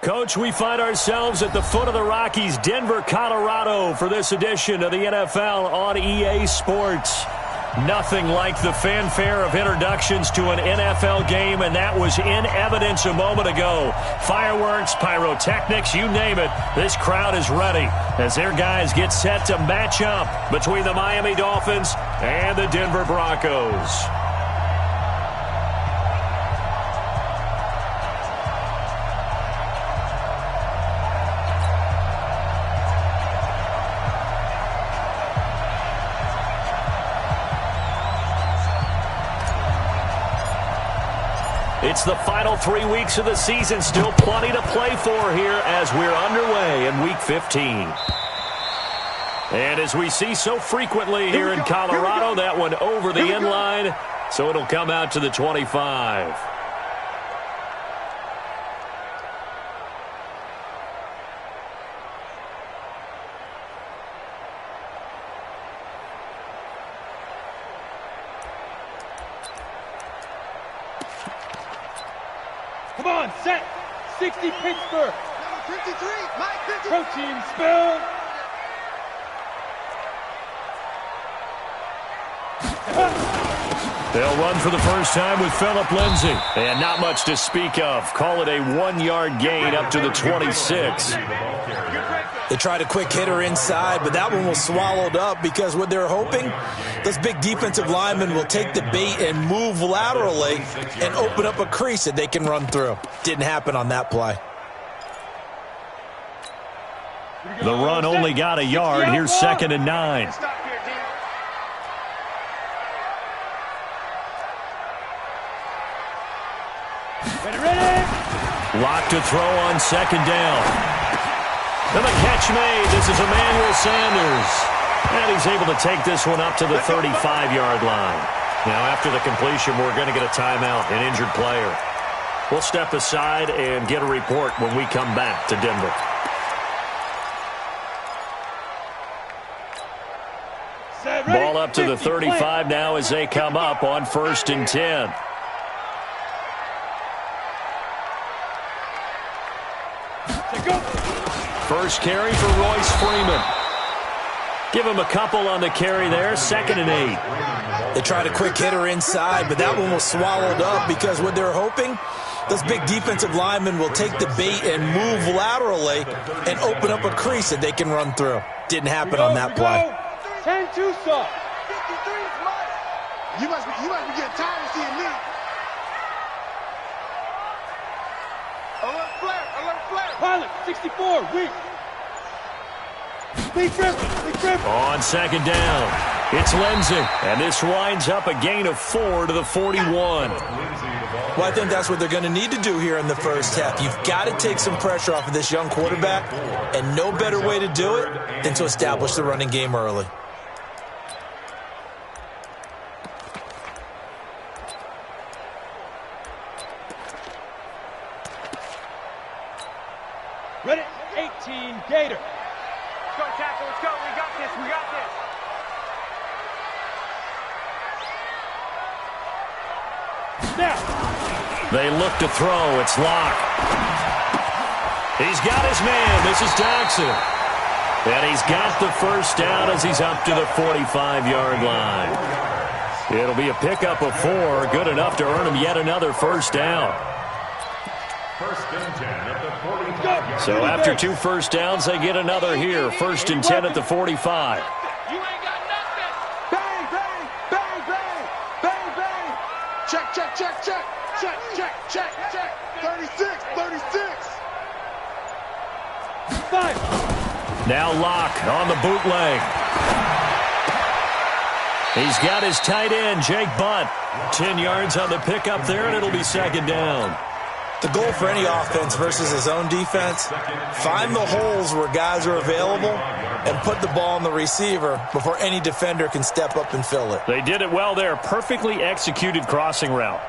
Coach, we find ourselves at the foot of the Rockies, Denver, Colorado, for this edition of the NFL on EA Sports. Nothing like the fanfare of introductions to an NFL game, and that was in evidence a moment ago. Fireworks, pyrotechnics, you name it. This crowd is ready as their guys get set to match up between the Miami Dolphins and the Denver Broncos. It's the final 3 weeks of the season. Still plenty to play for here as we're underway in Week 15. And as we see so frequently here in Colorado, that one over the end line, so it'll come out to the 25. Come on, set. 60 Pittsburgh. Number 53, Mike 53. Protein spill. They'll run for the first time with Phillip Lindsay. And not much to speak of. Call it a 1-yard gain up to the 26. They tried a quick hitter inside, but that one was swallowed up because what they're hoping, those big defensive linemen will take the bait and move laterally and open up a crease that they can run through. Didn't happen on that play. The run only got a yard. Here's 2nd and 9. Lock to throw on 2nd down. And the catch made. This is Emmanuel Sanders. And he's able to take this one up to the 35-yard line. Now, after the completion, we're going to get a timeout, an injured player. We'll step aside and get a report when we come back to Denver. Ball up to the 35 now as they come up on 1st and 10. First carry for Royce Freeman. Give him a couple on the carry there. 2nd and 8. They tried a quick hitter inside, but that one was swallowed up because what they're hoping, those big defensive linemen will take the bait and move laterally and open up a crease that they can run through. Didn't happen on that play. 10 Tucson. 53 is Mike. You must be getting tired of seeing me. Alert flare, alert flare. Pilot, 64, weak. Big trip. On 2nd down, it's Lindsay. And this winds up a gain of 4 to the 41. Well, I think that's what they're going to need to do here in the first half. You've got to take some pressure off of this young quarterback, and no better way to do it than to establish the running game early. Ready, 18, Gator. Let's go, tackle, let's go. We got this, we got this. Snap. They look to throw. It's Locke. He's got his man. This is Jackson. And he's got the first down as he's up to the 45-yard line. It'll be a pickup of 4. Good enough to earn him yet another first down. So after 2 first downs, they get another here. 1st and 10 at the 45. You ain't got nothing. Bang, bang, bang, bang, bang, bang. Check, check, check, check, check, check, check, check. 36, 36. 5. Now Locke on the bootleg. He's got his tight end, Jake Butt. 10 yards on the pickup there, and it'll be 2nd down. The goal for any offense versus his own defense, find the holes where guys are available and put the ball on the receiver before any defender can step up and fill it. They did it well there. Perfectly executed crossing route.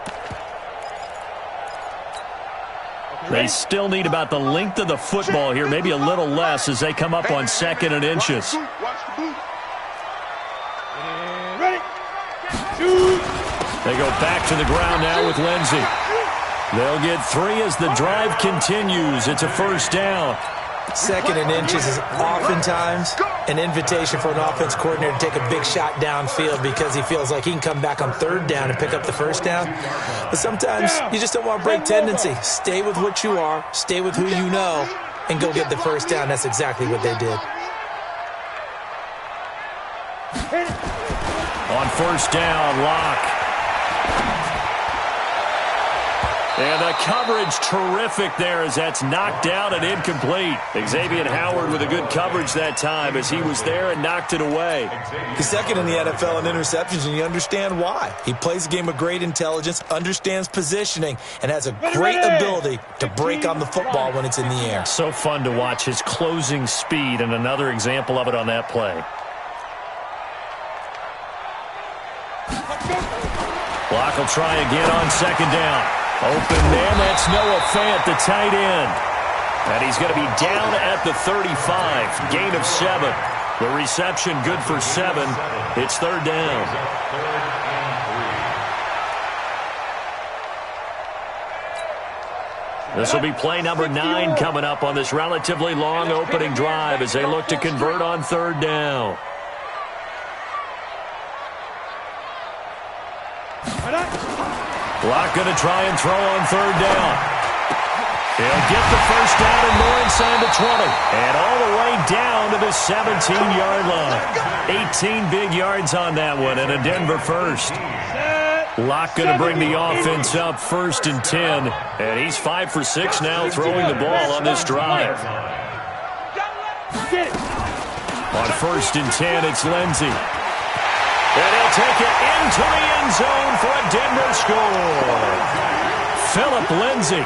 They still need about the length of the football here, maybe a little less as they come up on 2nd and inches. Ready, shoot. They go back to the ground now with Lindsay. They'll get 3 as the drive continues. It's a first down. 2nd and inches is oftentimes an invitation for an offense coordinator to take a big shot downfield because he feels like he can come back on 3rd down and pick up the first down. But sometimes you just don't want to break tendency. Stay with what you are, stay with who you know, and go get the first down. That's exactly what they did. On first down, Locke. And the coverage terrific there as that's knocked down and incomplete. Xavier Howard with a good coverage that time as he was there and knocked it away. He's 2nd in the NFL in interceptions, and you understand why. He plays a game with great intelligence, understands positioning, and has a great ability to break on the football when it's in the air. So fun to watch his closing speed, and another example of it on that play. Locke will try again on 2nd down. Open man, that's Noah Fant, the tight end. And he's going to be down at the 35. Gain of 7. The reception good for 7. It's 3rd down. This will be play number 9 coming up on this relatively long opening drive as they look to convert on 3rd down. Locke going to try and throw on 3rd down. He'll get the first down and more inside the 20. And all the way down to the 17-yard line. 18 big yards on that one and a Denver first. Locke going to bring the offense up 1st and 10. And he's 5 for 6 now throwing the ball on this drive. On 1st and 10, it's Lindsey. And he'll take it into the end zone for a Denver score. Phillip Lindsay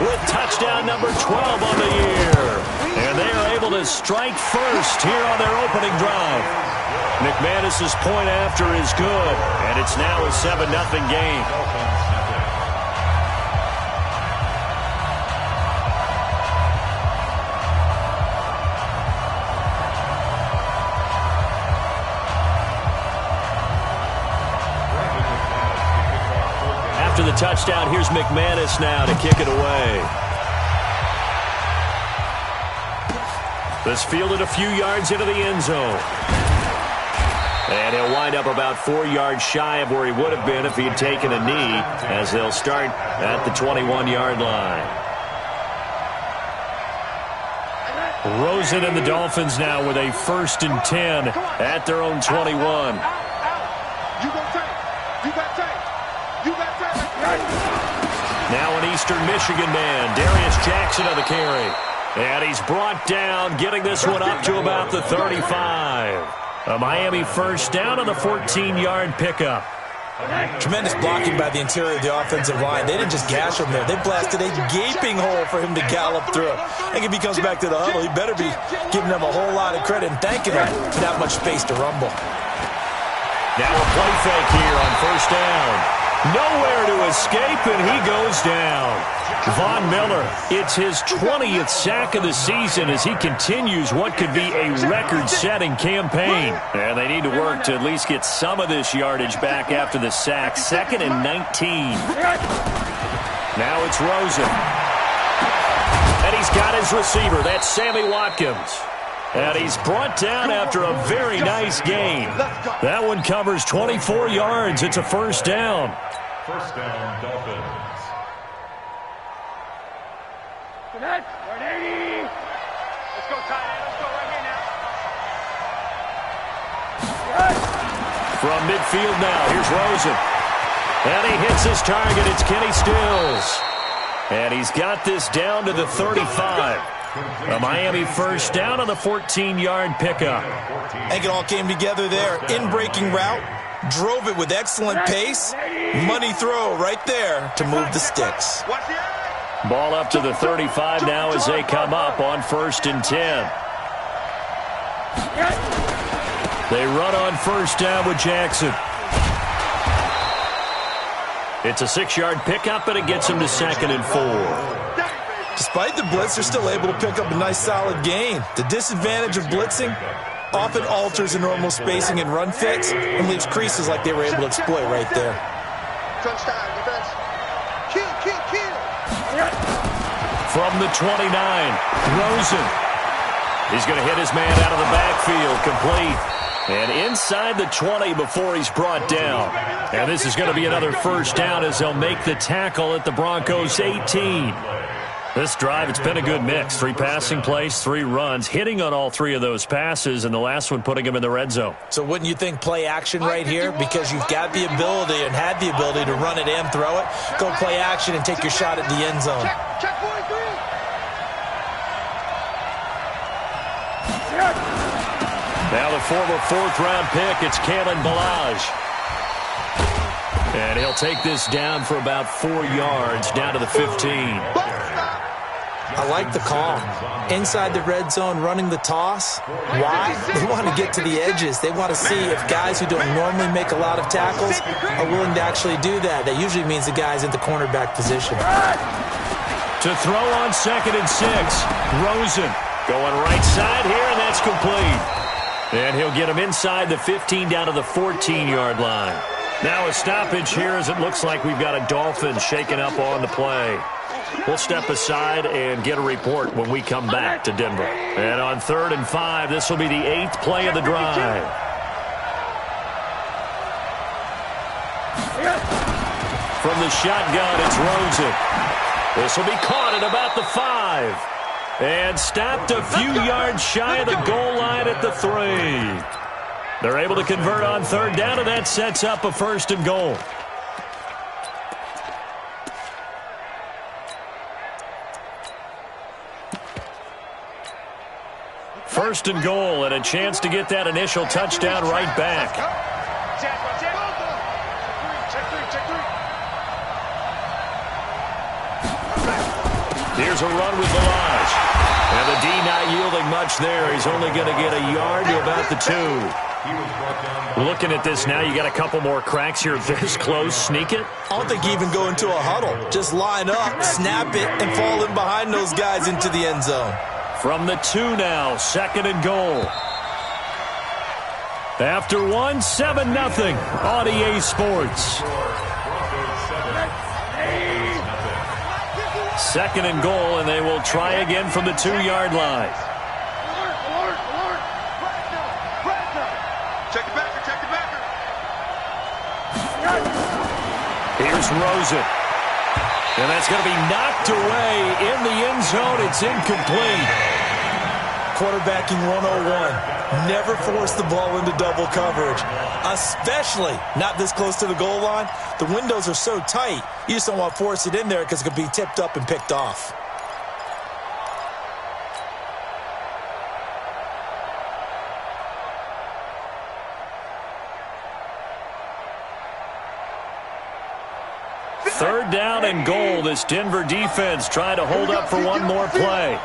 with touchdown number 12 on the year. And they are able to strike first here on their opening drive. McManus's point after is good, and it's now a 7-0 game. After the touchdown, here's McManus now to kick it away. This fielded a few yards into the end zone. And he'll wind up about 4 yards shy of where he would have been if he had taken a knee, as they'll start at the 21-yard line. Rosen and the Dolphins now with a 1st and 10 at their own 21. Now an Eastern Michigan man, Darius Jackson on the carry. And he's brought down, getting this one up to about the 35. A Miami first down on the 14-yard pickup. Tremendous blocking by the interior of the offensive line. They didn't just gash him there. They blasted a gaping hole for him to gallop through. I think if he comes back to the huddle, he better be giving them a whole lot of credit and thanking them for that much space to rumble. Now a play fake here on 1st down. Nowhere to escape, and he goes down. Von Miller, it's his 20th sack of the season as he continues what could be a record-setting campaign. And they need to work to at least get some of this yardage back after the sack. 2nd and 19. Now it's Rosen. And he's got his receiver. That's Sammy Watkins. And he's brought down after a very nice gain. That one covers 24 yards. It's a 1st down. 1st down, Dolphins. Let's go, tight end. Let's go right here now. From midfield now, here's Rosen. And he hits his target. It's Kenny Stills. And he's got this down to the 35. A Miami first down on the 14-yard pickup. I think it all came together there. In-breaking route. Drove it with excellent pace. Money throw right there to move the sticks. Ball up to the 35 now as they come up on 1st and 10. They run on 1st down with Jackson. It's a 6-yard pickup, and it gets him to 2nd and 4. Despite the blitz, they're still able to pick up a nice solid gain. The disadvantage of blitzing often alters the normal spacing and run fits and leaves creases like they were able to exploit right there. Crunch time, defense. Kill. From the 29, Rosen. He's going to hit his man out of the backfield, complete. And inside the 20 before he's brought down. And this is going to be another first down as they'll make the tackle at the Broncos 18. This drive, it's been a good mix. 3 passing plays, 3 runs, hitting on all 3 of those passes, and the last one putting him in the red zone. So wouldn't you think play action right here? Because you've got the ability and had the ability to run it and throw it. Go play action and take your shot at the end zone. Check 43. Now the former 4th-round pick, it's Kalen Ballage. And he'll take this down for about 4 yards, down to the 15. I like the call. Inside the red zone, running the toss. Why? They want to get to the edges. They want to see if guys who don't normally make a lot of tackles are willing to actually do that. That usually means the guy's in the cornerback position. To throw on 2nd and 6, Rosen going right side here, and that's complete. And he'll get him inside the 15 down to the 14-yard line. Now a stoppage here as it looks like we've got a Dolphins shaking up on the play. We'll step aside and get a report when we come back to Denver. And on 3rd and 5, this will be the 8th play of the drive. From the shotgun, it's Rosen. This will be caught at about the 5. And stopped a few yards shy of the goal line at the 3. They're able to convert on 3rd down, and that sets up a 1st and goal. First and goal, and a chance to get that initial touchdown right back. Here's a run with Ballage. And the D not yielding much there. He's only going to get a yard to about the 2. Looking at this now, you got a couple more cracks here. This close, sneak it. I don't think you even go into a huddle. Just line up, snap it, and fall in behind those guys into the end zone. From the 2 now, 2nd and goal. After 1, 7-0 on EA Sports. 2nd and goal, and they will try again from the 2-yard line. Check the backer, check the backer. Here's Rosen. And that's going to be knocked away in the end zone. It's incomplete. Quarterbacking 101. Never force the ball into double coverage, especially not this close to the goal line. The windows are so tight, you just don't want to force it in there because it could be tipped up and picked off. Third down and goal. This Denver defense trying to hold up for one more play.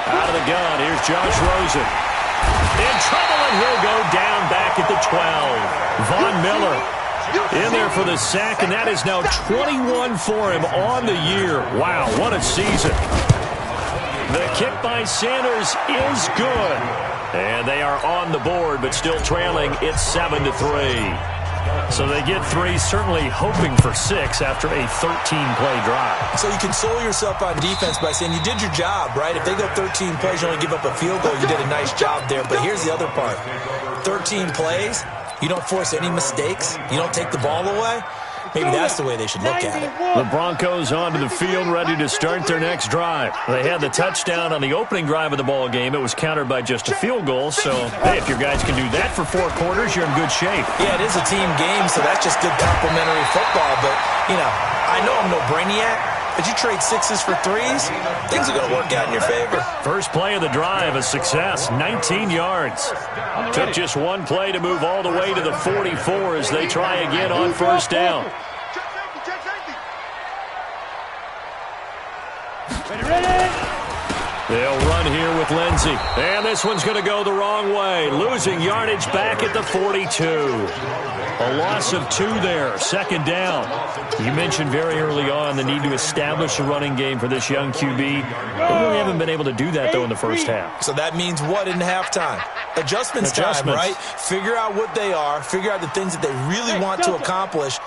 Out of the gun, here's Josh Rosen. In trouble, and he'll go down back at the 12. Von Miller in there for the sack, and that is now 21 for him on the year. Wow, what a season. The kick by Sanders is good. And they are on the board, but still trailing. It's 7-3. So they get 3, certainly hoping for 6 after a 13-play drive. So you console yourself on defense by saying you did your job, right? If they go 13 plays, you only give up a field goal, you did a nice job there. But here's the other part. 13 plays, you don't force any mistakes, you don't take the ball away. Maybe that's the way they should look at it. The Broncos onto the field, ready to start their next drive. They had the touchdown on the opening drive of the ball game. It was countered by just a field goal. So, hey, if your guys can do that for 4 quarters, you're in good shape. Yeah, it is a team game, so that's just good complimentary football. But, you know, I know I'm no brainiac, but you trade 6s for 3s, things are going to work out in your favor. First play of the drive, a success, 19 yards. Took just 1 play to move all the way to the 44 as they try again on first down. They'll run here with Lindsey. And this one's going to go the wrong way. Losing yardage back at the 42. A loss of 2 there. 2nd down. You mentioned very early on the need to establish a running game for this young QB. They really haven't been able to do that, though, in the first half. So that means what in halftime? Adjustments time, right? Figure out what they are. Figure out the things that they really want to accomplish.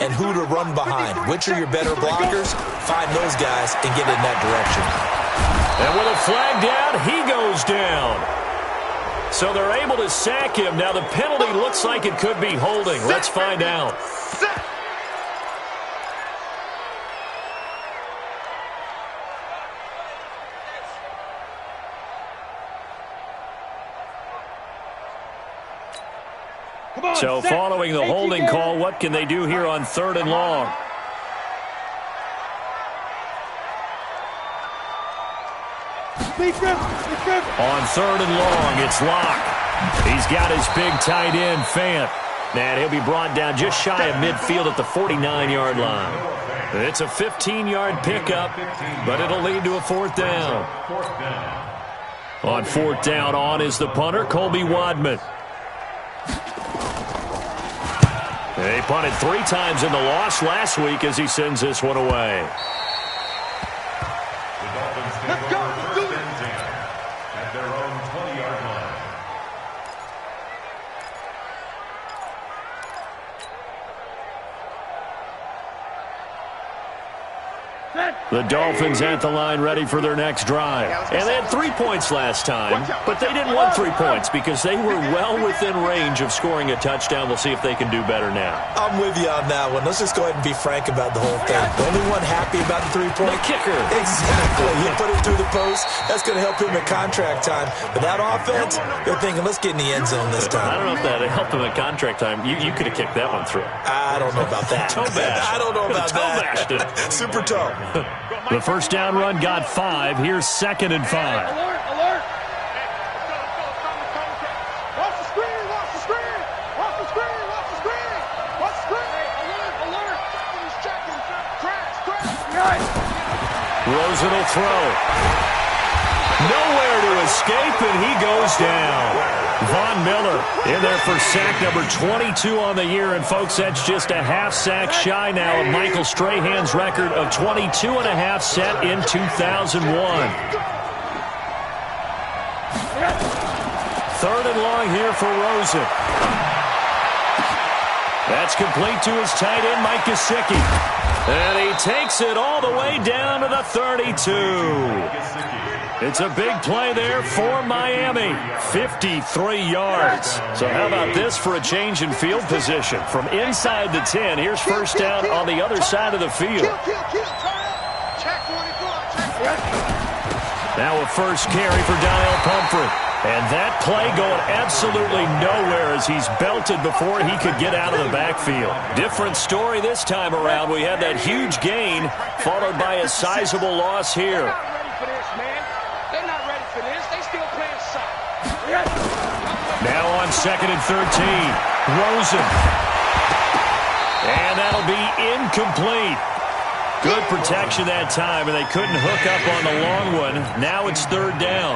and who to run behind. Which are your better blockers? Find those guys and get in that direction. And with a flag down, he goes down. So they're able to sack him. Now the penalty looks like it could be holding. Let's find out. So following the holding call, what can they do here on 3rd and long? On 3rd and long, it's Locke. He's got his big tight end, Fant. And he'll be brought down just shy of midfield at the 49-yard line. It's a 15-yard pickup, but it'll lead to a 4th down. On 4th down, on is the punter, Colby Wadman. They punted 3 times in the loss last week as he sends this one away. Let's go. Let's do it. At their own 20-yard line. The Dolphins at the line ready for their next drive. And they had 3 points last time, but they didn't want 3 points because they were well within range of scoring a touchdown. We'll see if they can do better now. I'm with you on that one. Let's just go ahead and be frank about the whole thing. The only one happy about the 3-point? The kicker. Exactly. He put it through the post. That's going to help him at contract time. But that offense, they're thinking, let's get in the end zone this time. I don't know if that helped them at contract time. You could have kicked that one through. I don't know about that. Toe bash. I don't know about toe that. Bashed it. Super toe. The first down run got 5. Here's 2nd and 5. Alert, alert. Watch the screen, watch the screen. Watch the screen, watch the screen. Watch the screen. Alert, alert. He's checking. Crash. Rosen will throw. Nowhere to escape, and he goes down. Von Miller in there for sack number 22 on the year. And, folks, that's just a half sack shy now of Michael Strahan's record of 22 and a half set in 2001. 3rd and long here for Rosen. That's complete to his tight end, Mike Gesicki. And he takes it all the way down to the 32. It's a big play there for Miami. 53 yards. So how about this for a change in field position? From inside the 10, here's first down on the other side of the field. Now a first carry for Donnell Pumphrey. And that play going absolutely nowhere as he's belted before he could get out of the backfield. Different story this time around. We had that huge gain followed by a sizable loss here. They're not ready for this. They still playing soccer. Now on 2nd and 13. Rosen. And that'll be incomplete. Good protection that time, and they couldn't hook up on the long one. Now it's 3rd down.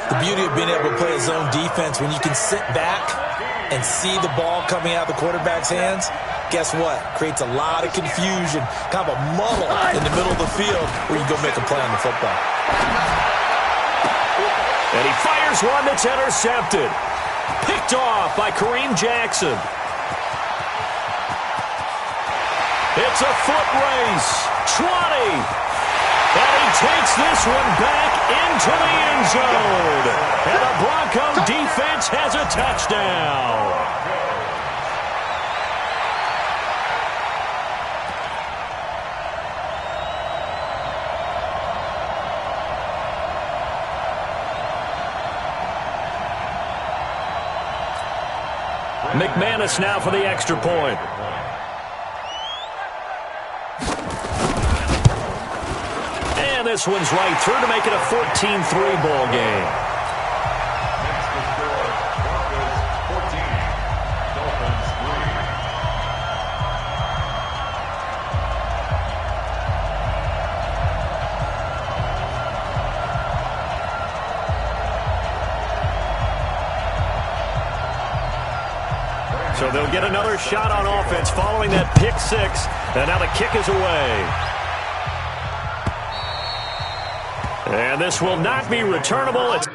The beauty of being able to play a zone defense when you can sit back and see the ball coming out of the quarterback's hands, guess what? Creates a lot of confusion, kind of a muddle in the middle of the field where you go make a play on the football. And he fires one that's intercepted. Picked off by Kareem Jackson. It's a foot race. 20. And he takes this one back into the end zone. And the Bronco defense has a touchdown. McManus now for the extra point. And this one's right through to make it a 14-3 ball game. Next to score, Broncos 14, Dolphins 3. So they'll get another shot on offense following that pick 6. And now the kick is away. And this will not be returnable. It's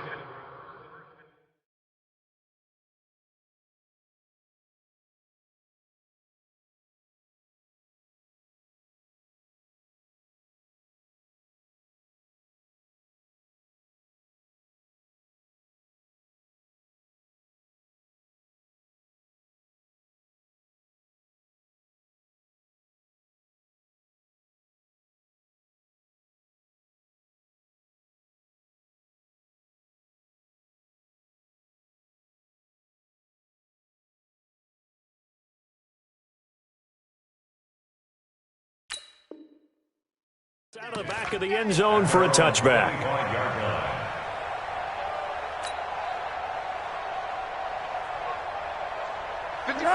Out of the back of the end zone for a touchback.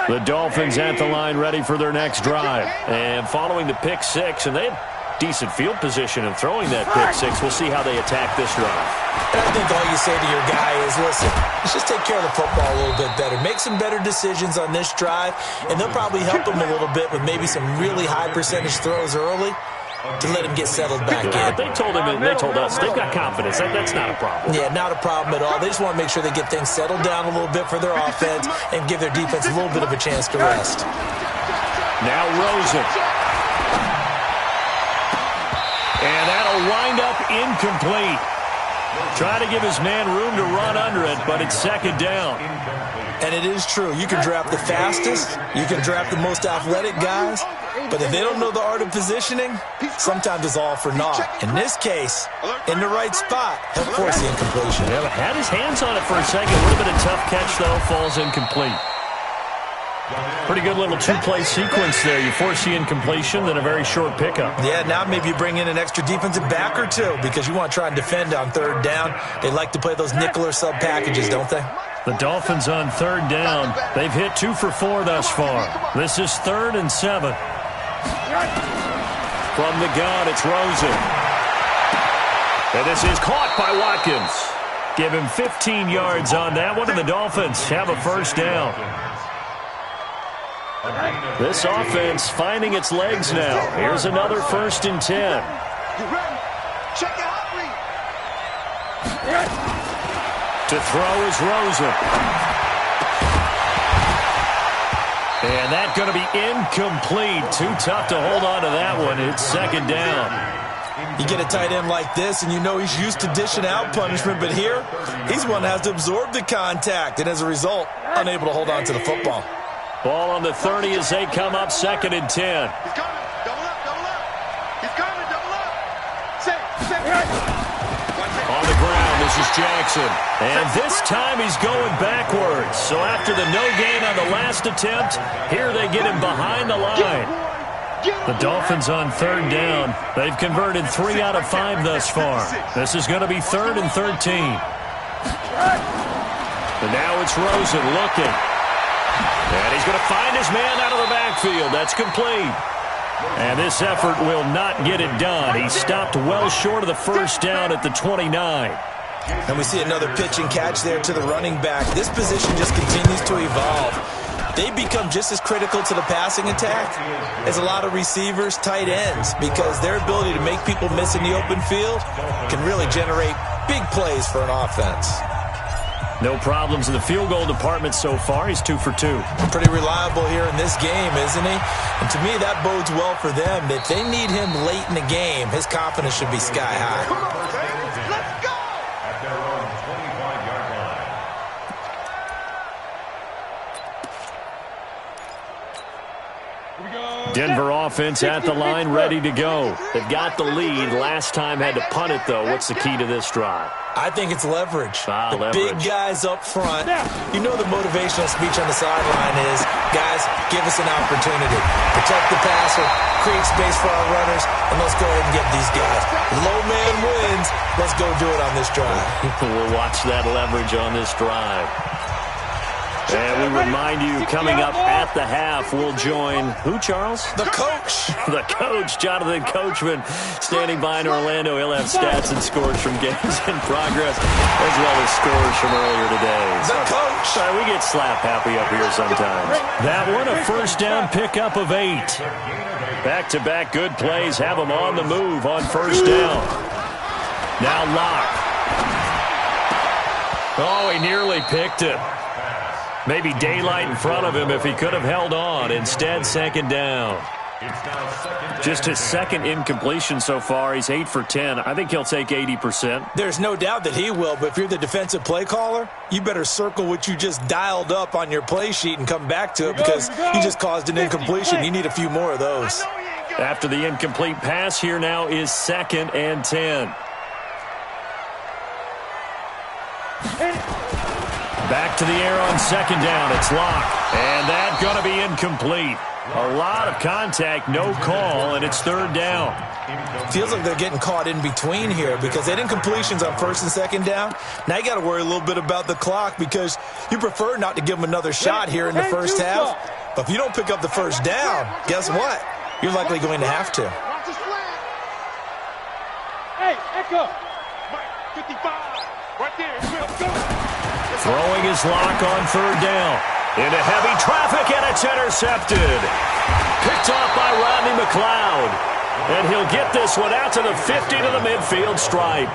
The Dolphins at the line ready for their next drive. And following the pick six, and they had decent field position in throwing that pick six. We'll see how they attack this drive. And I think all you say to your guy is, listen, let's just take care of the football a little bit better. Make some better decisions on this drive, and they'll probably help him a little bit with maybe some really high percentage throws early to let him get settled back in. They told him, and they told us, they've got confidence. That's not a problem. Yeah, not a problem at all. They just want to make sure they get things settled down a little bit for their offense and give their defense a little bit of a chance to rest. Now Rosen. And that'll wind up incomplete. Try to give his man room to run under it, but it's second down. And it is true. You can draft the fastest. You can draft the most athletic guys. But if they don't know the art of positioning, sometimes it's all for naught. In this case, in the right spot, he'll force the incompletion. Yeah, had his hands on it for a second. Would have been a tough catch, though. Falls incomplete. Pretty good little two-play sequence there. You force the incompletion, then a very short pickup. Yeah, now maybe you bring in an extra defensive back or two because you want to try and defend on third down. They like to play those nickel or sub packages, don't they? The Dolphins on third down. They've hit 2 for 4 thus far. This is 3rd and 7. From the gun, it's Rosen. And this is caught by Watkins. Give him 15 yards on that one, and the Dolphins have a first down. This offense finding its legs now. Here's another 1st and 10. Check it out, To throw is Rosen. And that's going to be incomplete. Too tough to hold on to that one. It's second down. You get a tight end like this, and you know he's used to dishing out punishment, but here, he's one that has to absorb the contact, and as a result, unable to hold on to the football. Ball on the 30 as they come up 2nd and 10. He's coming. Double up, double up. He's coming, double up. Say. On the ground, this is Jackson. And this time he's going backwards. So after the no gain on the last attempt, here they get him behind the line. The Dolphins on third down. They've converted 3 out of 5 thus far. This is going to be 3rd and 13. And now it's Rosen looking. And he's going to find his man out of the backfield. That's complete. And this effort will not get it done. He stopped well short of the first down at the 29. And we see another pitch and catch there to the running back. This position just continues to evolve. They become just as critical to the passing attack as a lot of receivers, tight ends, because their ability to make people miss in the open field can really generate big plays for an offense. No problems in the field goal department so far. He's 2 for 2. Pretty reliable here in this game, isn't he? And to me, that bodes well for them. If they need him late in the game, his confidence should be sky high. Let's go! At their own 25-yard line. Denver offense at the line, ready to go. They've got the lead. Last time had to punt it, though. What's the key to this drive? I think it's leverage. The leverage. Big guys up front. You know the motivational speech on the sideline is, guys, give us an opportunity. Protect the passer, create space for our runners, and let's go ahead and get these guys. Low man wins. Let's go do it on this drive. We'll watch that leverage on this drive. And we remind you, coming up at the half, we'll join who, Charles? The coach. The coach, Jonathan Coachman, standing by in Orlando. He'll have stats and scores from games in progress, as well as scores from earlier today. The coach. Sorry, we get slap happy up here sometimes. That one, a first down pickup of 8. Back-to-back good plays have him on the move on first down. Now Locke. Oh, he nearly picked it. Maybe daylight in front of him if he could have held on. Instead, second down. Just his second incompletion so far. He's 8 for 10. I think he'll take 80%. There's no doubt that he will, but if you're the defensive play caller, you better circle what you just dialed up on your play sheet and come back to it because you just caused an incompletion. You need a few more of those. After the incomplete pass, here now is 2nd and 10. Back to the air on second down. It's Locke. And that's going to be incomplete. A lot of contact, no call, and it's third down. Feels like they're getting caught in between here because they didn't completions on first and second down. Now you got to worry a little bit about the clock because you prefer not to give them another shot here in the first half. But if you don't pick up the first down, guess what? You're likely going to have to. Hey, Echo. 55. Right there. Go. Throwing his lock on third down. Into heavy traffic, and it's intercepted. Picked off by Rodney McLeod. And he'll get this one out to the 50 to the midfield stripe.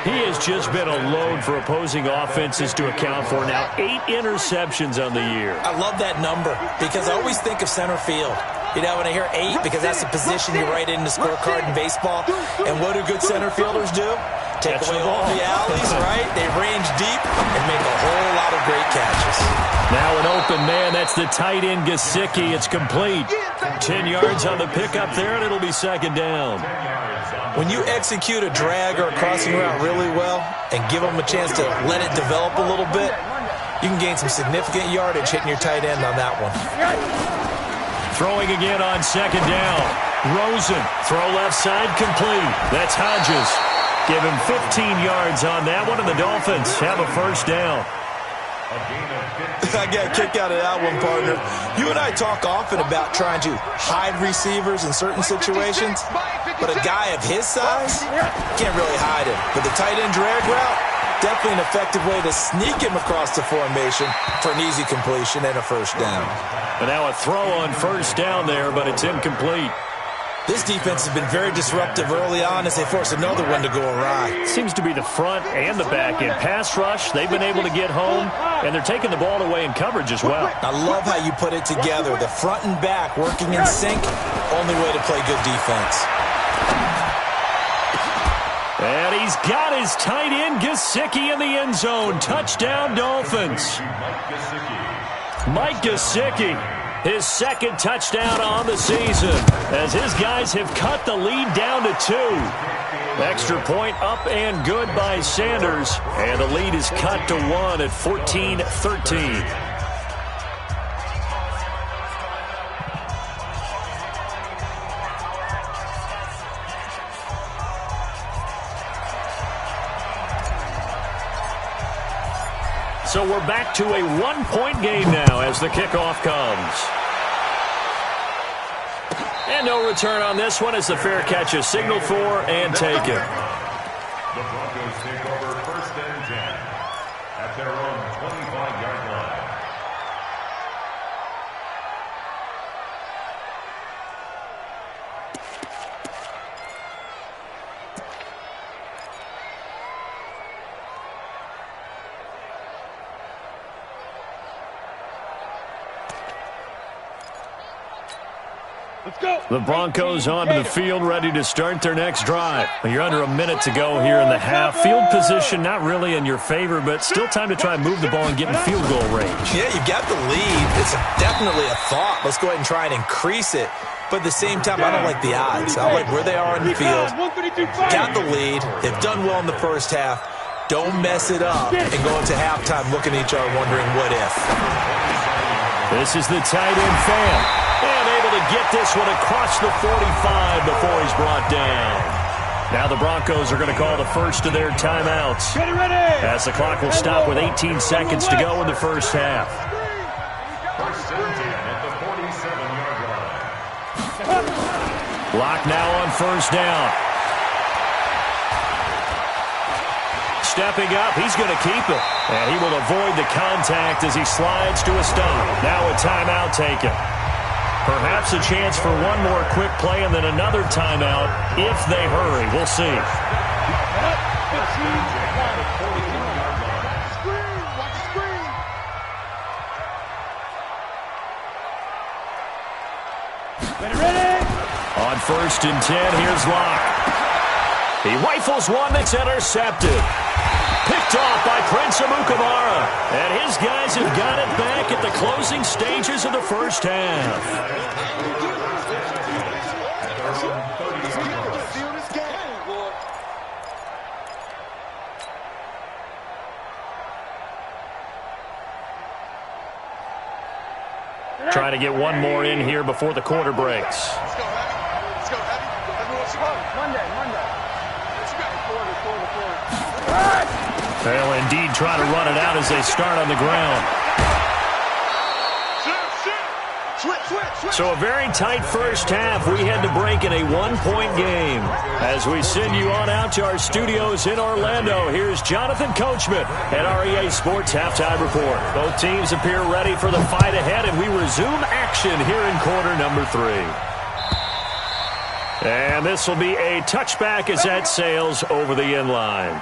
He has just been a load for opposing offenses to account for. Now 8 interceptions on the year. I love that number because I always think of center field. You know, when I hear 8, because that's the position you write in the scorecard in baseball. And what do good center fielders do? Take away all the alleys, right? They range deep and make a whole lot of great catches. Now an open man. That's the tight end, Gesicki. It's complete. 10 yards on the pickup there, and it'll be second down. When you execute a drag or a crossing route really well and give them a chance to let it develop a little bit, you can gain some significant yardage hitting your tight end on that one. Throwing again on second down. Rosen, throw left side, complete. That's Hodges. Give him 15 yards on that one, and the Dolphins have a first down. I got a kick out of that one, partner. You and I talk often about trying to hide receivers in certain situations, but a guy of his size can't really hide him. But the tight end drag route, definitely an effective way to sneak him across the formation for an easy completion and a first down. And now a throw on first down there, but it's incomplete. This defense has been very disruptive early on as they force another one to go awry. Seems to be the front and the back end. Pass rush, they've been able to get home, and they're taking the ball away in coverage as well. I love how you put it together. The front and back working in sync, only way to play good defense. And he's got his tight end, Gesicki, in the end zone. Touchdown, Dolphins. Mike Gesicki. His second touchdown on the season as his guys have cut the lead down to 2. Extra point up and good by Sanders. And the lead is cut to 1 at 14-13. So we're back to a 1-point game now as the kickoff comes. And no return on this one as the fair catch is signaled for and taken. The Broncos take over first and 10 at their own 25-yard line. The Broncos onto the field, ready to start their next drive. You're under a minute to go here in the half. Field position not really in your favor, but still time to try and move the ball and get in field goal range. Yeah, you've got the lead. It's definitely a thought. Let's go ahead and try and increase it. But at the same time, I don't like the odds. I like where they are in the field. Got the lead. They've done well in the first half. Don't mess it up and go into halftime looking at each other wondering what if. This is the tight end fan. And able to get this one across the 45 before he's brought down. Now the Broncos are going to call the first of their timeouts. As the clock will stop with 18 seconds to go in the first half. First and 10 at the 47-yard line. Block now on first down. Stepping up, he's going to keep it. And he will avoid the contact as he slides to a stop. Now a timeout taken. Perhaps a chance for one more quick play and then another timeout if they hurry. We'll see. On first and 10, here's Locke. He rifles one that's intercepted. Picked off by Prince Amukamara. And his guys have got it back at the closing stages of the first half. Trying to get one more in here before the quarter breaks. Let's go heavy. Let's go heavy. Everyone's Monday. They'll indeed try to run it out as they start on the ground. Switch. So a very tight first half. We head to break in a one-point game. As we send you on out to our studios in Orlando, here's Jonathan Coachman at REA Sports Halftime Report. Both teams appear ready for the fight ahead, and we resume action here in quarter number 3. And this will be a touchback as that sails over the end line.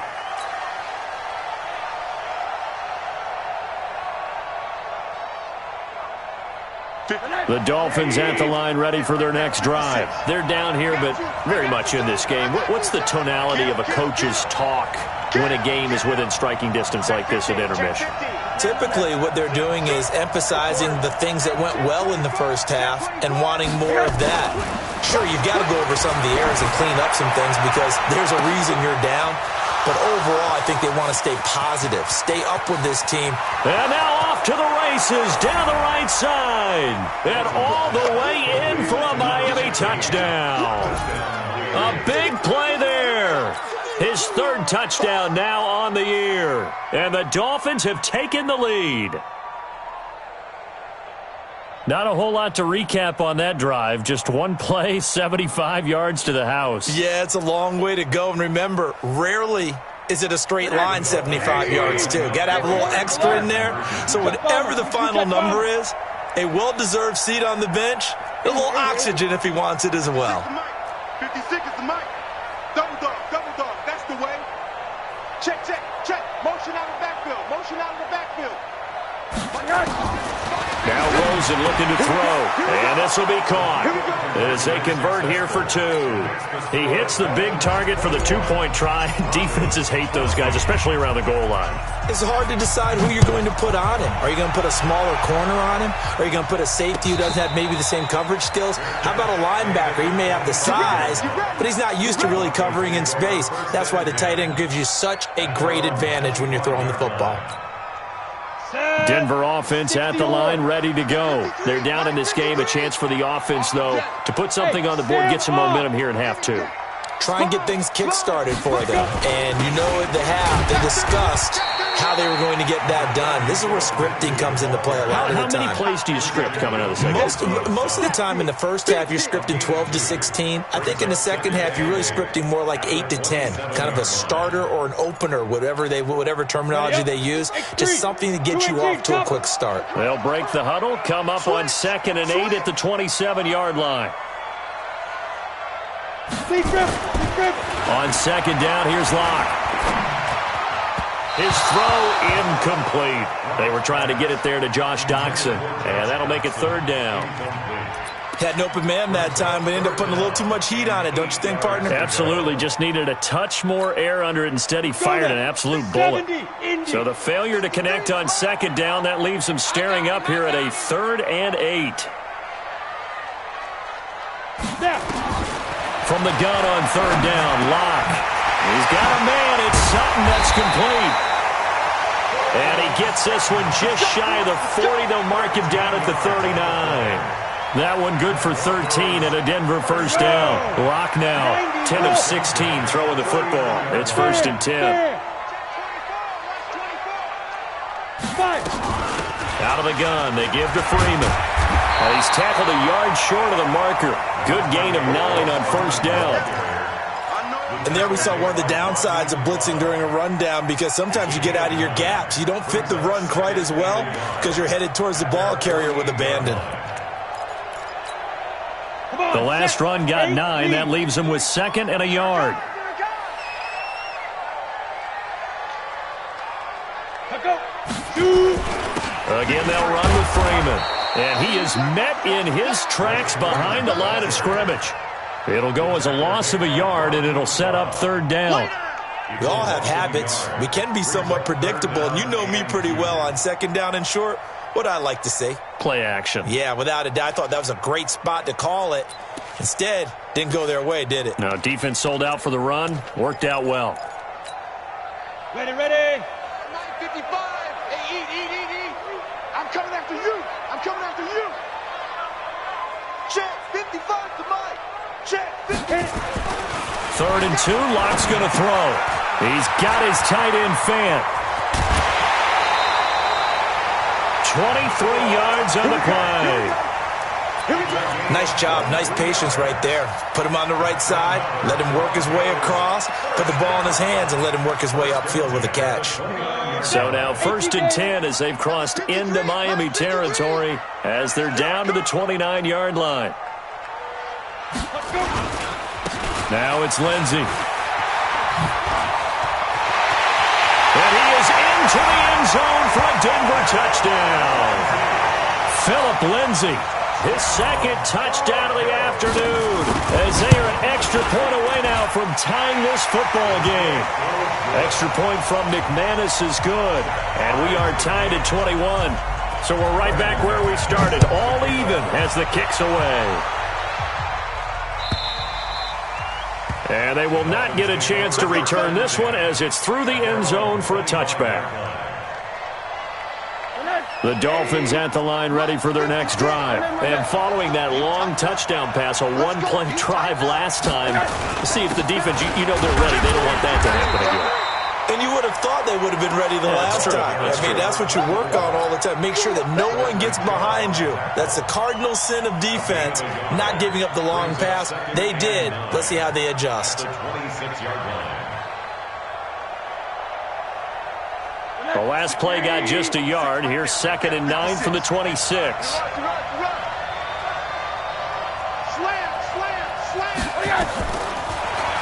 The Dolphins at the line ready for their next drive. They're down here, but very much in this game. What's the tonality of a coach's talk when a game is within striking distance like this at intermission? Typically, what they're doing is emphasizing the things that went well in the first half and wanting more of that. Sure, you've got to go over some of the errors and clean up some things because there's a reason you're down. But overall, I think they want to stay positive, stay up with this team. And now off to the races, down the right side. And all the way in for a Miami touchdown. A big play there. His third touchdown now on the year. And the Dolphins have taken the lead. Not a whole lot to recap on that drive. Just one play, 75 yards to the house. Yeah, it's a long way to go. And remember, rarely is it a straight line 75 yards, too. Got to have a little extra in there. So whatever the final number is, a well-deserved seat on the bench, a little oxygen if he wants it as well. 56 is the mic. Double dog. That's the way. Check. Motion out of the backfield. Now Rosen looking to throw, and this will be caught as they convert here for 2. He hits the big target for the 2-point try. Defenses hate those guys, especially around the goal line. It's hard to decide who you're going to put on him. Are you going to put a smaller corner on him? Are you going to put a safety who doesn't have maybe the same coverage skills? How about a linebacker? He may have the size, but he's not used to really covering in space. That's why the tight end gives you such a great advantage when you're throwing the football. Denver offense at the line, ready to go. They're down in this game. A chance for the offense, though, to put something on the board, get some momentum here in half 2. Try and get things kick-started for them. And you know at the half, they discussed how they were going to get that done. This is where scripting comes into play a lot of the time. How many plays do you script coming out of the second half? Most of the time in the first half, you're scripting 12 to 16. I think in the second half, you're really scripting more like 8 to 10. Kind of a starter or an opener, whatever terminology they use. Just something to get you off to a quick start. They'll break the huddle, come up on 2nd and 8 at the 27-yard line. On 2nd down, here's Locke. His throw incomplete. They were trying to get it there to Josh Doxson, and that'll make it 3rd down. Had an open man that time, but ended up putting a little too much heat on it, don't you think, partner? Absolutely. Just needed a touch more air under it. Instead, he fired an absolute bullet. So the failure to connect on 2nd down, that leaves him staring up here at a 3rd and 8. From the gun on 3rd down, Locke. He's got a man. It's Sutton that's complete. And he gets this one just shy of the 40. They'll mark him down at the 39. That one good for 13 and a Denver first down. Locke now 10 of 16 throwing the football. It's 1st and 10. Out of the gun, they give to Freeman. And he's tackled a yard short of the marker. Good gain of 9 on 1st down. And there we saw one of the downsides of blitzing during a rundown because sometimes you get out of your gaps. You don't fit the run quite as well because you're headed towards the ball carrier with abandon. The last run got 9. That leaves him with 2nd and a yard. Again, they'll run with Freeman. And he is met in his tracks behind the line of scrimmage. It'll go as a loss of a yard, and it'll set up 3rd down. We all have habits. We can be somewhat predictable, and you know me pretty well on 2nd down and short. What I like to say? Play action. Yeah, without a doubt. I thought that was a great spot to call it. Instead, didn't go their way, did it? No, defense sold out for the run. Worked out well. Ready. 955. Hey, eat. I'm coming after you. 55 to Mike. Check. 3rd and 2. Lock's going to throw. He's got his tight end Fant. 23 yards on the play. Nice job, nice patience right there. Put him on the right side, let him work his way across, put the ball in his hands, and let him work his way upfield with a catch. So now 1st and 10 as they've crossed into Miami territory as they're down to the 29-yard line. Now it's Lindsey. And he is into the end zone for a Denver touchdown. Philip Lindsey, his 2nd touchdown of the afternoon, as they are an extra point away now from tying this football game. Extra point from McManus is good, and we are tied at 21. So we're right back where we started, all even as the kick's away. And they will not get a chance to return this one as it's through the end zone for a touchback. The Dolphins at the line ready for their next drive. And following that long touchdown pass, a one-play drive last time, see if the defense, you know they're ready. They don't want that to happen again. And you would have thought they would have been ready the last time. That's what you work on all the time. Make sure that no one gets behind you. That's the cardinal sin of defense, not giving up the long pass. They did. Let's see how they adjust. The last play got just a yard. Here's 2nd and 9 from the 26.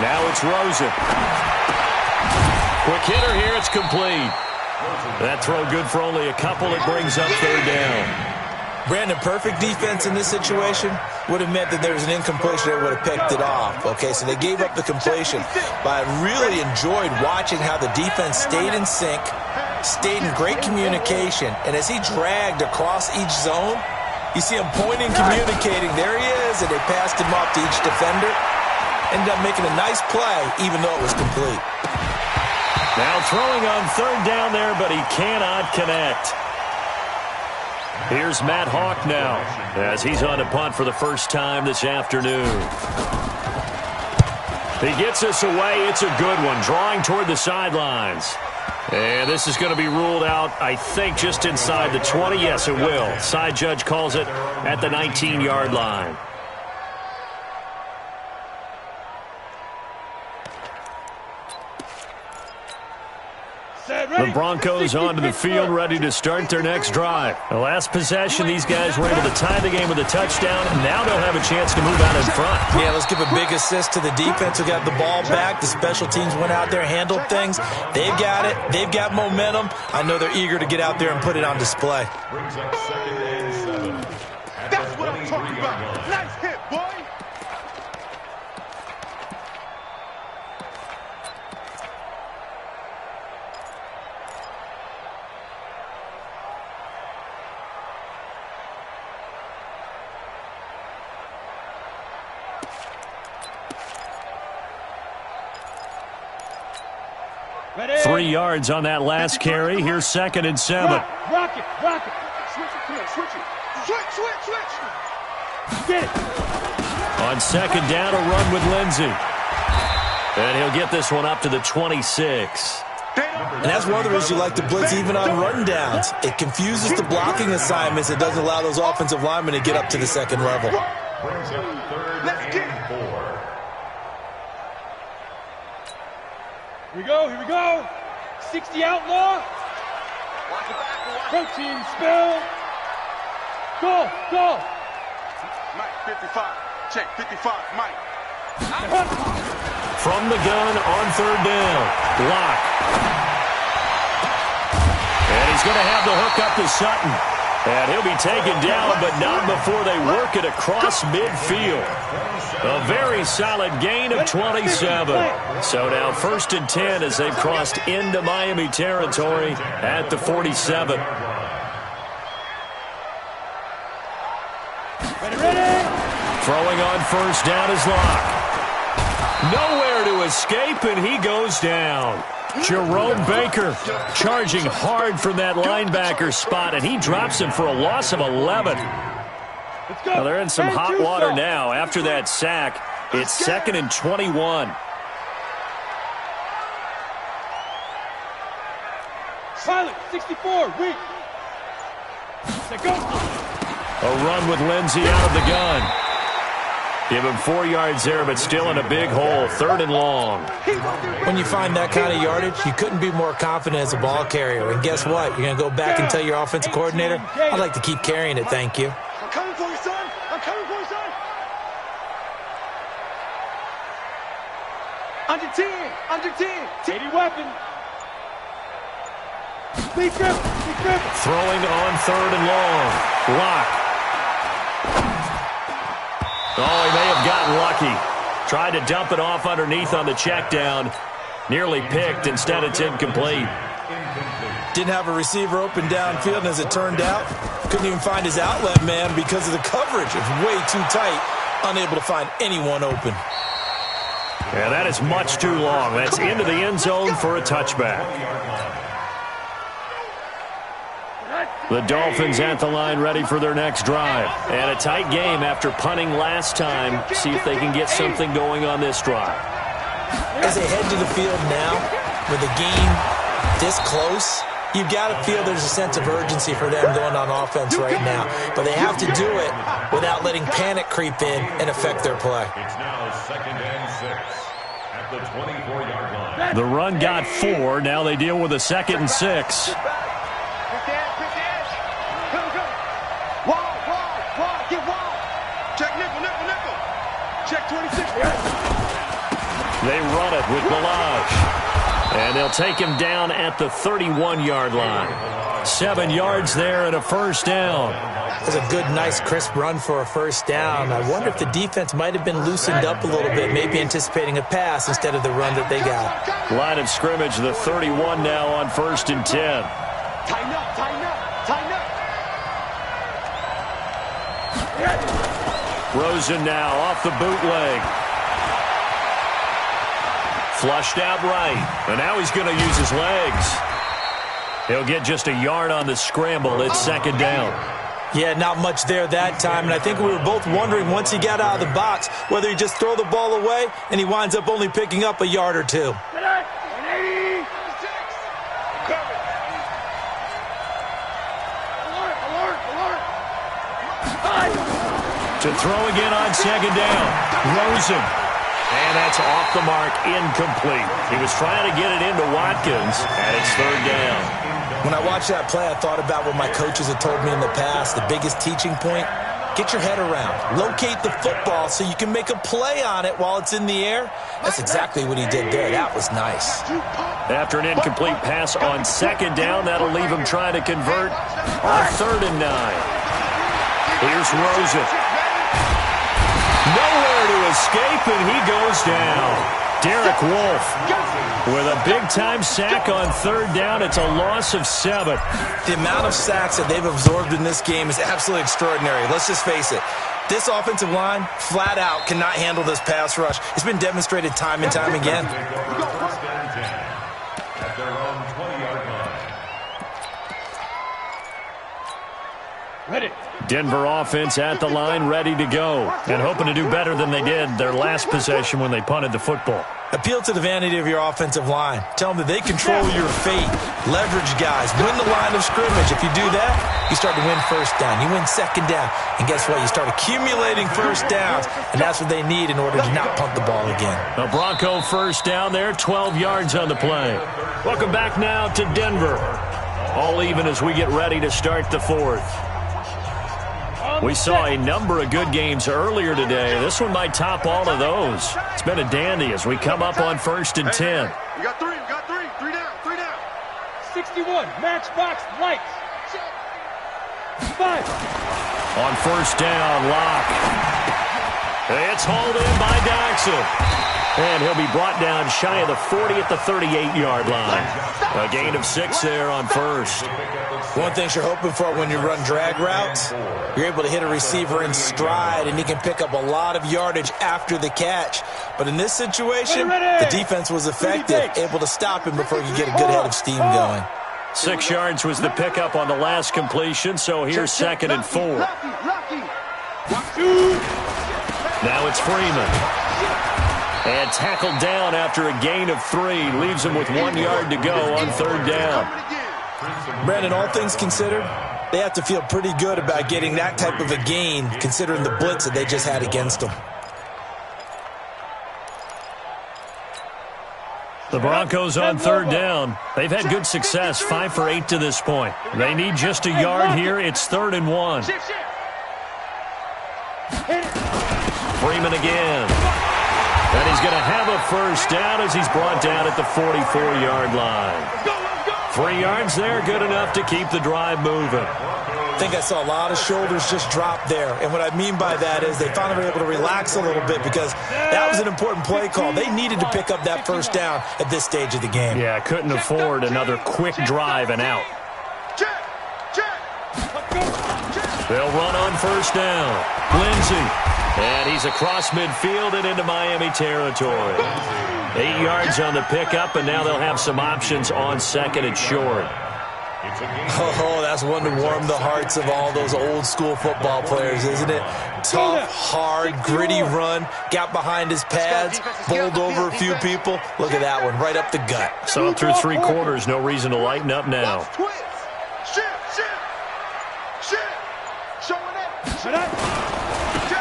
Now it's Rosen. Quick hitter here. It's complete. That throw good for only a couple. It brings up 3rd down. Brandon, perfect defense in this situation would have meant that there was an incompletion that would have picked it off. Okay, so they gave up the completion. But I really enjoyed watching how the defense stayed in sync, stayed in great communication, and as he dragged across each zone, you see him pointing, communicating. There he is, and they passed him off to each defender. Ended up making a nice play, even though it was complete. Now throwing on 3rd down there, but he cannot connect. Here's Matt Hawk now as he's on a punt for the first time this afternoon. He gets us away. It's a good one, drawing toward the sidelines. And this is going to be ruled out, I think, just inside the 20. Yes, it will. Side judge calls it at the 19-yard line. The Broncos onto the field, ready to start their next drive. The last possession, these guys were able to tie the game with a touchdown, and now they'll have a chance to move out in front. Yeah, let's give a big assist to the defense who got the ball back. The special teams went out there, handled things. They've got it. They've got momentum. I know they're eager to get out there and put it on display. Brings up 2nd and 7. That's what I'm talking about. Nice hit, boy. Ready? 3 yards on that last carry. Here's 2nd and 7. Rock it. Switch it, come on, switch it. Switch. Get it. On 2nd down, a run with Lindsey. And he'll get this one up to the 26. And that's one of the reasons you like to blitz even on run downs. It confuses the blocking assignments. It doesn't allow those offensive linemen to get up to the 2nd level. Brings up 3rd and 4. Here we go. 60 outlaw. Protein spill. Go. Mike, 55. Check, 55, Mike. From the gun on 3rd down. Block. And he's going to have the hook up to Sutton. And he'll be taken down, but not before they work it across midfield. A very solid gain of 27. So now 1st and 10 as they've crossed into Miami territory at the 47. Ready. Throwing on 1st down is Locke. Nowhere to escape, and he goes down. Jerome Baker charging hard from that linebacker spot, and he drops him for a loss of 11. Let's go. Well, they're in some And hot two water stop. now after that sack. It's 2nd and 21. Pilot, 64, weak. Set, go. A run with Lindsey out of the gun. Give him 4 yards there, but still in a big hole. 3rd and long. When you find that kind of yardage, you couldn't be more confident as a ball carrier. And guess what? You're going to go back and tell your offensive coordinator, I'd like to keep carrying it, thank you. I'm coming for you, son. I'm coming for you, son. Under 10. Under 10. 80 weapon. Big grip. Big grip. Throwing on 3rd and long. Lock. Oh, he may have gotten lucky. Tried to dump it off underneath on the check down. Nearly picked. Instead, it's incomplete. Didn't have a receiver open downfield, and as it turned out, couldn't even find his outlet man because of the coverage. It's way too tight, unable to find anyone open. Yeah, that is much too long. That's into the end zone for a touchback. The Dolphins at the line ready for their next drive. And a tight game after punting last time. See if they can get something going on this drive. As they head to the field now, with the game this close, you've got to feel there's a sense of urgency for them going on offense right now. But they have to do it without letting panic creep in and affect their play. It's now 2nd and 6 at the 24-yard line. The run got 4. Now they deal with a 2nd and 6. Get wild. Check nickel. Check 26. They run it with Balaj. And they'll take him down at the 31-yard line. 7 yards there and a first down. It was a good, nice, crisp run for a first down. I wonder if the defense might have been loosened up a little bit, maybe anticipating a pass instead of the run that they got. Line of scrimmage, the 31 now on 1st and 10. Tighten up. Rosen now off the bootleg. Flushed out right. And now he's going to use his legs. He'll get just a yard on the scramble. It's 2nd down. Yeah, not much there that time, and I think we were both wondering once he got out of the box whether he just throw the ball away and he winds up only picking up a yard or two. To throw again on 2nd down. Rosen. And that's off the mark, incomplete. He was trying to get it into Watkins, and it's 3rd down. When I watched that play, I thought about what my coaches had told me in the past. The biggest teaching point, get your head around. Locate the football so you can make a play on it while it's in the air. That's exactly what he did there. That was nice. After an incomplete pass on 2nd down, that'll leave him trying to convert on 3rd and 9. Here's Rosen. Nowhere to escape, and he goes down. Derek Wolfe with a big-time sack on 3rd down. It's a loss of 7. The amount of sacks that they've absorbed in this game is absolutely extraordinary. Let's just face it. This offensive line, flat out, cannot handle this pass rush. It's been demonstrated time and time again. At their own 20-yard line. Ready. Denver offense at the line, ready to go, and hoping to do better than they did their last possession when they punted the football. Appeal to the vanity of your offensive line. Tell them that they control your fate. Leverage guys. Win the line of scrimmage. If you do that, you start to win first down. You win 2nd down. And guess what? You start accumulating first downs, and that's what they need in order to not punt the ball again. The Bronco first down there, 12 yards on the play. Welcome back now to Denver. All even as we get ready to start the 4th. We saw a number of good games earlier today. This one might top all of those. It's been a dandy as we come up on 1st and 10. We got three. 3 down. 61, matchbox, lights. 5. On 1st down, Locke. It's hauled in by Daxon. And he'll be brought down shy of the 40 at the 38-yard line. A gain of 6 there on 1st. One thing you're hoping for when you run drag routes, you're able to hit a receiver in stride, and he can pick up a lot of yardage after the catch. But in this situation, the defense was effective, able to stop him before he could get a good head of steam going. 6 yards was the pickup on the last completion, so here's 2nd and 4. Now it's Freeman. And tackled down after a gain of 3. Leaves him with 1 yard to go on 3rd down. Brandon, all things considered, they have to feel pretty good about getting that type of a gain considering the blitz that they just had against them. The Broncos on 3rd down. They've had good success, 5 for 8 to this point. They need just a yard here. It's 3rd and 1. Freeman again. And he's going to have a first down as he's brought down at the 44-yard line. 3 yards there, good enough to keep the drive moving. I think I saw a lot of shoulders just drop there. And what I mean by that is they finally were able to relax a little bit because that was an important play call. They needed to pick up that first down at this stage of the game. Yeah, couldn't afford another quick drive and out. They'll run on first down. Lindsey. And he's across midfield and into Miami territory. 8 yards on the pickup, and now they'll have some options on 2nd and short. Oh, that's one to warm the hearts of all those old school football players, isn't it? Tough, hard, gritty run, got behind his pads, bowled over a few people. Look at that one, right up the gut. So through 3 quarters, no reason to lighten up now.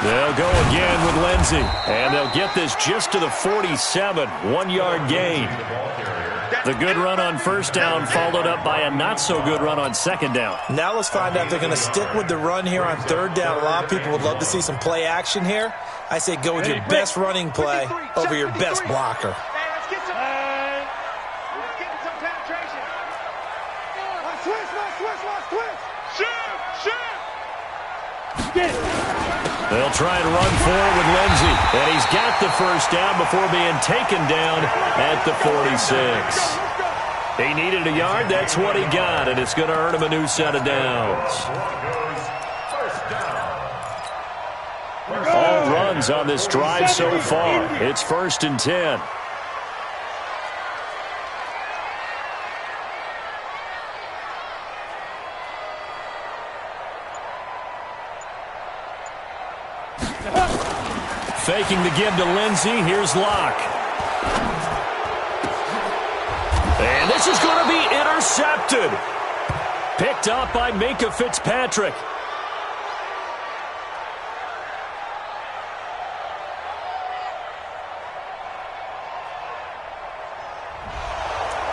They'll go again with Lindsey, and they'll get this just to the 47, 1-yard gain. The good run on first down followed up by a not-so-good run on 2nd down. Now let's find out if they're going to stick with the run here on 3rd down. A lot of people would love to see some play action here. I say go with your best running play over your best blocker. They'll try and run forward with Lindsey. And he's got the first down before being taken down at the 46. He needed a yard. That's what he got, and it's going to earn him a new set of downs. All runs on this drive so far. It's 1st and 10. Faking the give to Lindsey. Here's Locke. And this is going to be intercepted. Picked up by Minkah Fitzpatrick.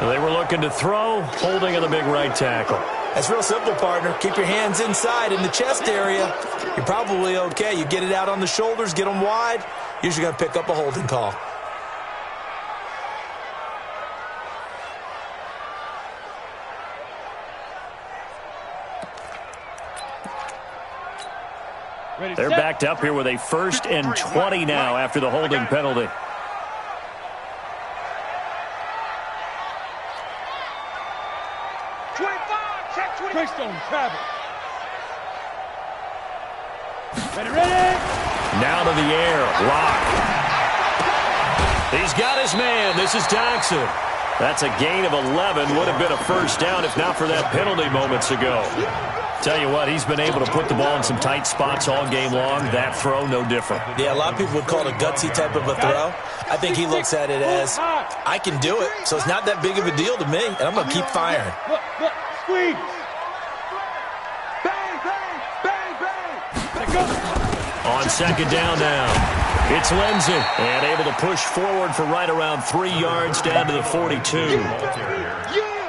They were looking to throw, holding in the big right tackle. That's real simple, partner. Keep your hands inside in the chest area. You're probably okay. You get it out on the shoulders, get them wide. Usually going to pick up a holding call. They're backed up here with a 1st and 20 now after the holding penalty. Greystone travel. Ready. Now to the air. Locke. He's got his man. This is Jackson. That's a gain of 11. Would have been a first down if not for that penalty moments ago. Tell you what, he's been able to put the ball in some tight spots all game long. That throw, no different. Yeah, a lot of people would call it a gutsy type of a throw. I think he looks at it as, I can do it, so it's not that big of a deal to me, and I'm going to keep firing. Look, squeeze. On 2nd down now, it's Lindsey, and able to push forward for right around 3 yards down to the 42.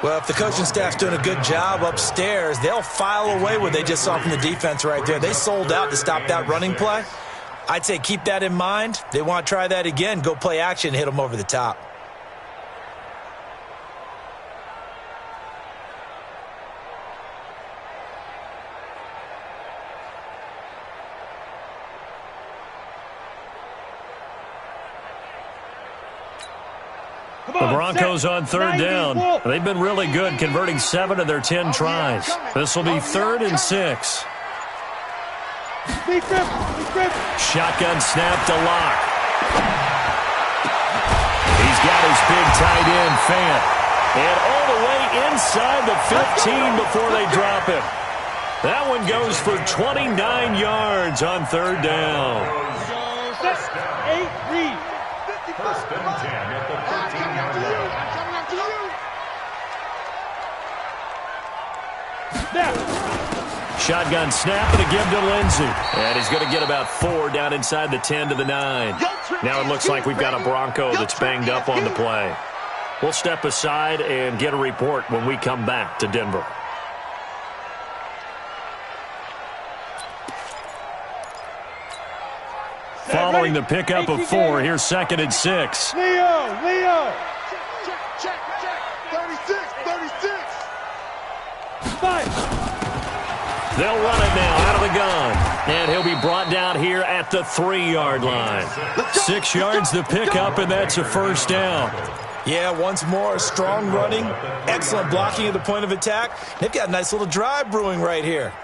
Well, if the coaching staff's doing a good job upstairs, they'll file away what they just saw from the defense right there. They sold out to stop that running play. I'd say keep that in mind. They want to try that again, go play action, hit them over the top. The Broncos on 3rd down. They've been really good, converting 7 of their 10 tries. This will be 3rd and 6. Shotgun snap to Locke. He's got his big tight end, Fant. And all the way inside the 15 before they drop him. That one goes for 29 yards on third down. First and 10 at the 13-yard line. Shotgun snap and a give to Lindsey. And he's going to get about 4 down inside the 10 to the 9. Now it looks like we've got a Bronco that's banged up on the play. We'll step aside and get a report when we come back to Denver. Following the pickup of 4, here's 2nd and 6. Leo. Check. 36. 5. They'll run it now out of the gun. And he'll be brought down here at the 3-yard line. 6 yards the pickup, and that's a first down. Yeah, once more, strong running, excellent blocking at the point of attack. They've got a nice little drive brewing right here.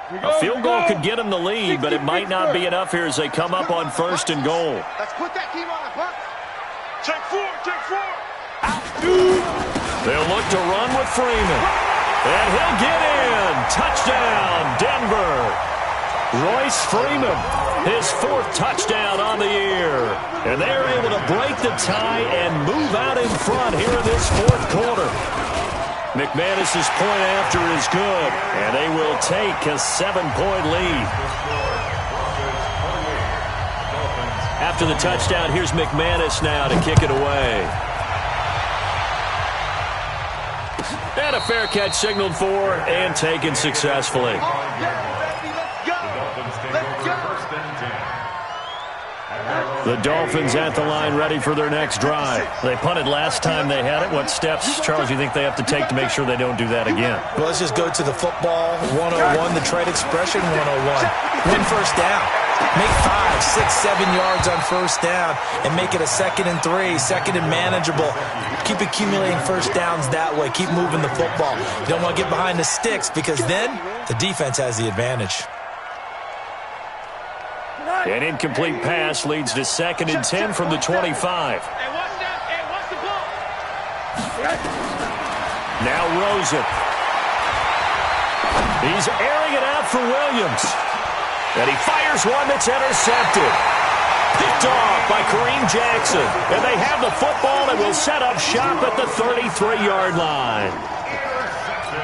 A field goal could get them the lead, but it might not be enough here as they come up on 1st and goal. Let's put that team on the puck. Check 4. They'll look to run with Freeman. And he'll get in. Touchdown, Denver. Royce Freeman, his 4th touchdown on the year. And they're able to break the tie and move out in front here in this 4th quarter. McManus's point after is good, and they will take a 7-point lead. After the touchdown, here's McManus now to kick it away. And a fair catch signaled for and taken successfully. The Dolphins at the line ready for their next drive. They punted last time they had it. What steps, Charles, do you think they have to take to make sure they don't do that again? Well, let's just go to the football 101, the trade expression 101. Win first down. Make 5, 6, 7 yards on first down and make it a 2nd and 3, 2nd and manageable. Keep accumulating first downs that way. Keep moving the football. You don't want to get behind the sticks because then the defense has the advantage. An incomplete pass leads to 2nd and 10 from the 25. Now Rosen. He's airing it out for Williams. And he fires one that's intercepted. Picked off by Kareem Jackson. And they have the football and will set up shop at the 33-yard line.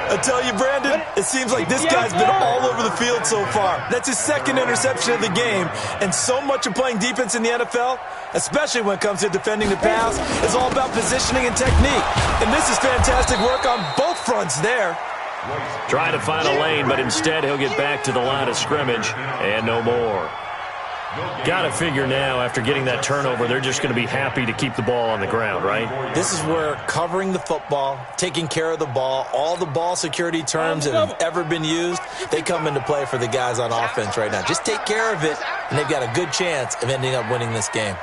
I tell you, Brandon, it seems like this guy's been all over the field so far. That's his 2nd interception of the game. And so much of playing defense in the NFL, especially when it comes to defending the pass, is all about positioning and technique. And this is fantastic work on both fronts there. Trying to find a lane, but instead he'll get back to the line of scrimmage and no more. Got to figure now, after getting that turnover, they're just going to be happy to keep the ball on the ground, right? This is where covering the football, taking care of the ball, all the ball security terms that have ever been used, they come into play for the guys on offense right now. Just take care of it, and they've got a good chance of ending up winning this game.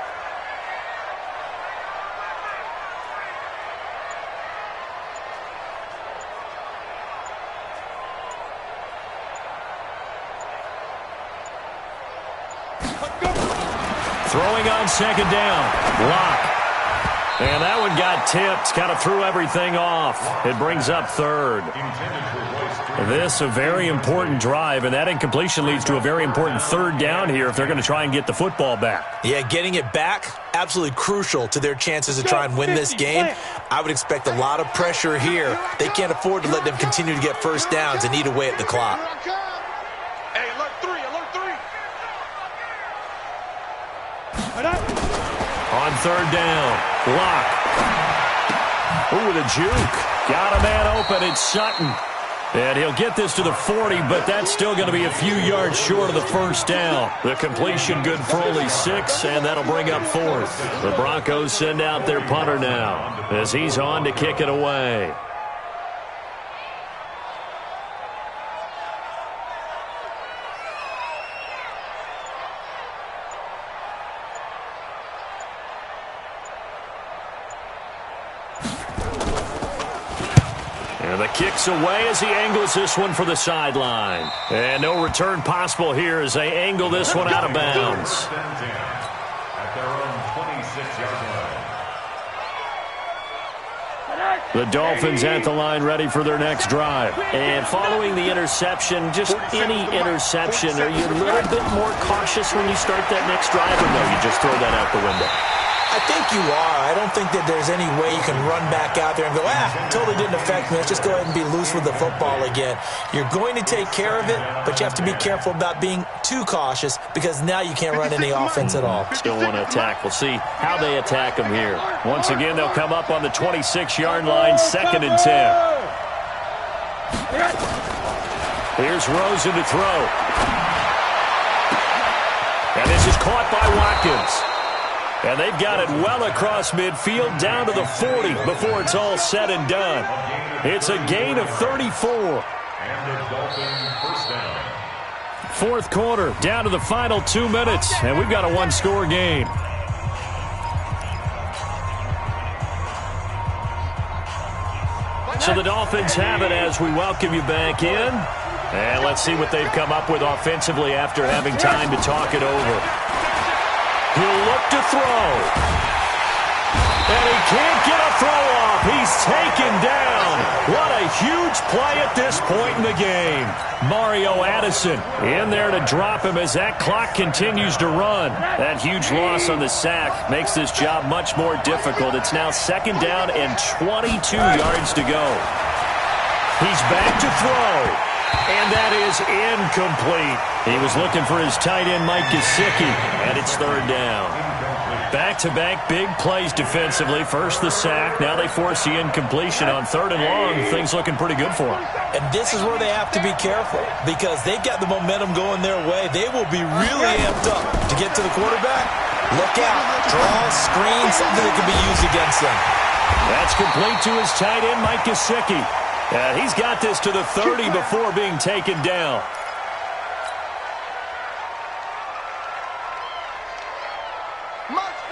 Throwing on 2nd down. Block. And that one got tipped. Kind of threw everything off. It brings up 3rd. This a very important drive, and that incompletion leads to a very important 3rd down here if they're going to try and get the football back. Yeah, getting it back, absolutely crucial to their chances to try and win this game. I would expect a lot of pressure here. They can't afford to let them continue to get first downs and eat away at the clock. On 3rd down, block. Ooh, with a juke. Got a man open. It's Sutton. And he'll get this to the 40, but that's still going to be a few yards short of the first down. The completion good for only 6, and that'll bring up 4th. The Broncos send out their punter now as he's on to kick it away. The kick's away as he angles this one for the sideline. And no return possible here as they angle this one out of bounds. At their own 26-yard line. The Dolphins at the line ready for their next drive. And following the interception, just any interception, are you a little bit more cautious when you start that next drive, or no, you just throw that out the window? I think you are. I don't think that there's any way you can run back out there and go, totally didn't affect me. Let's just go ahead and be loose with the football again. You're going to take care of it, but you have to be careful about being too cautious because now you can't run any offense at all. Still want to attack. We'll see how they attack them here. Once again, they'll come up on the 26-yard line, 2nd and 10. Here's Rosen to throw. And this is caught by Watkins. And they've got it well across midfield down to the 40 before it's all said and done. It's a gain of 34. And the Dolphins first down. Fourth quarter, down to the final 2 minutes, and we've got a one-score game. So the Dolphins have it as we welcome you back in. And let's see what they've come up with offensively after having time to talk it over. He'll look to throw. And he can't get a throw off. He's taken down. What a huge play at this point in the game. Mario Addison in there to drop him as that clock continues to run. That huge loss on the sack makes this job much more difficult. It's now 2nd down and 22 yards to go. He's back to throw. And that is incomplete. He was looking for his tight end, Mike Gesicki, and it's 3rd down. Back-to-back big plays defensively. First the sack. Now they force the incompletion on 3rd and long. Things looking pretty good for them. And this is where they have to be careful because they've got the momentum going their way. They will be really amped up to get to the quarterback. Look out. Draw, screen, something that can be used against them. That's complete to his tight end, Mike Gesicki. He's got this to the 30 before being taken down.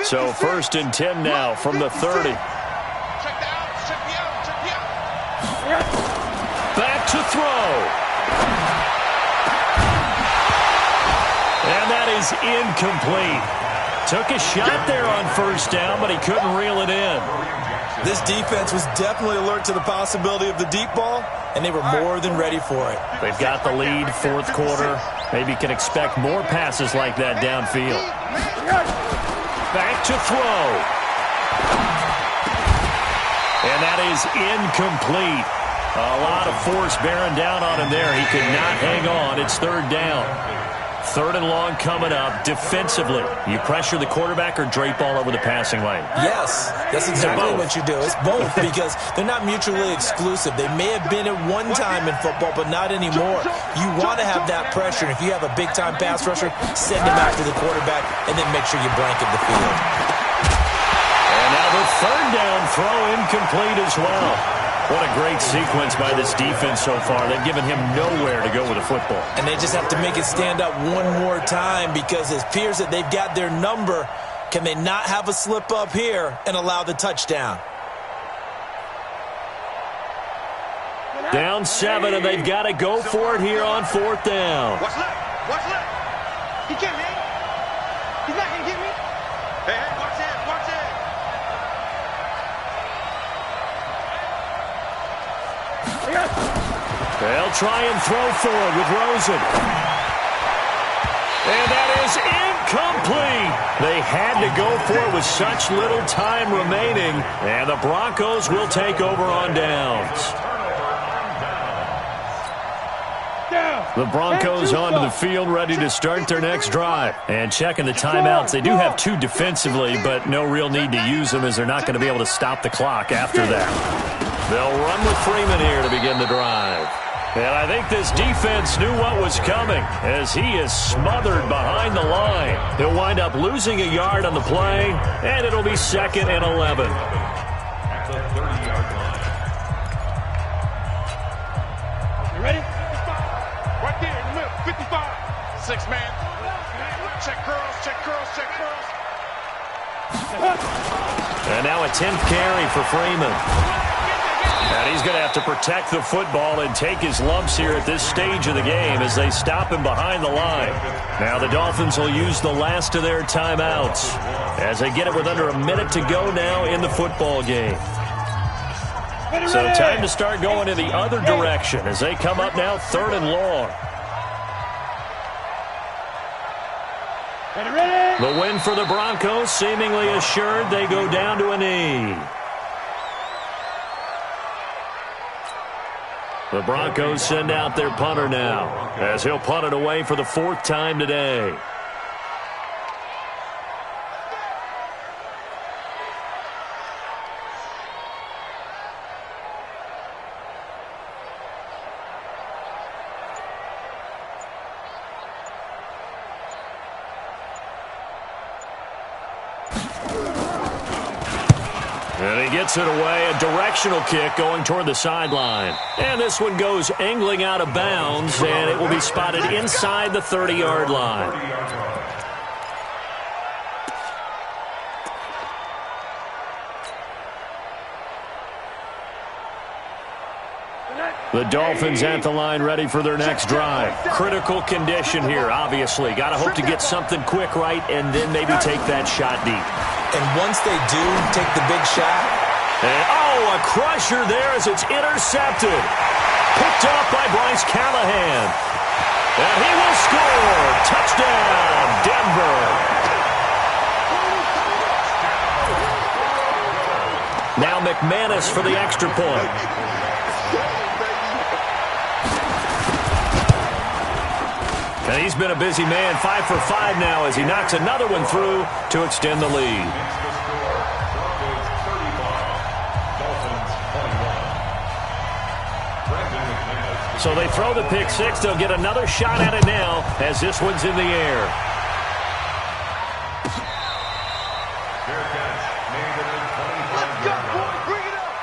So 1st and 10 now from the 30. Back to throw. And that is incomplete. Took a shot there on 1st down, but he couldn't reel it in. This defense was definitely alert to the possibility of the deep ball, and they were more than ready for it. They've got the lead, 4th quarter. Maybe can expect more passes like that downfield. Back to throw. And that is incomplete. A lot of force bearing down on him there. He could not hang on. It's 3rd down. 3rd and long coming up. Defensively, you pressure the quarterback or drape all over the passing lane? Yes, that's exactly what you do. It's both because they're not mutually exclusive. They may have been at one time in football, but not anymore. You want to have that pressure. If you have a big-time pass rusher, send him after the quarterback and then make sure you blanket the field. And now the 3rd down throw incomplete as well. What a great sequence by this defense so far. They've given him nowhere to go with the football. And they just have to make it stand up one more time because it appears that they've got their number. Can they not have a slip up here and allow the touchdown? Down 7, and they've got to go for it here on 4th down. Watch left. Watch left. He can't hang. He's not going to get me. Hey, watch it. Watch it. They'll try and throw forward with Rosen. And that is incomplete. They had to go for it with such little time remaining. And the Broncos will take over on downs. The Broncos onto the field ready to start their next drive. And checking the timeouts. They do have 2 defensively, but no real need to use them as they're not going to be able to stop the clock after that. They'll run with Freeman here to begin the drive. And I think this defense knew what was coming as he is smothered behind the line. He'll wind up losing a yard on the play, and it'll be 2nd and 11. At the 30-yard line. You ready? Right there in the middle. 55. 6 man. Check curls, check curls, check curls. And now a 10th carry for Freeman. And he's going to have to protect the football and take his lumps here at this stage of the game as they stop him behind the line. Now the Dolphins will use the last of their timeouts as they get it with under a minute to go now in the football game. So time to start going in the other direction as they come up now 3rd and long. The win for the Broncos seemingly assured. They go down to a knee. The Broncos send out their punter now as he'll punt it away for the 4th time today. And he gets it away, a directional kick going toward the sideline. And this one goes angling out of bounds, and it will be spotted inside the 30-yard line. The Dolphins at the line ready for their next drive. Critical condition here, obviously. Got to hope to get something quick right and then maybe take that shot deep. And once they do take the big shot. And, a crusher there as it's intercepted. Picked up by Bryce Callahan. And he will score. Touchdown, Denver. Now McManus for the extra point. And he's been a busy man, 5 for 5 now as he knocks another one through to extend the lead. So they throw the pick six. They'll get another shot at it now as this one's in the air.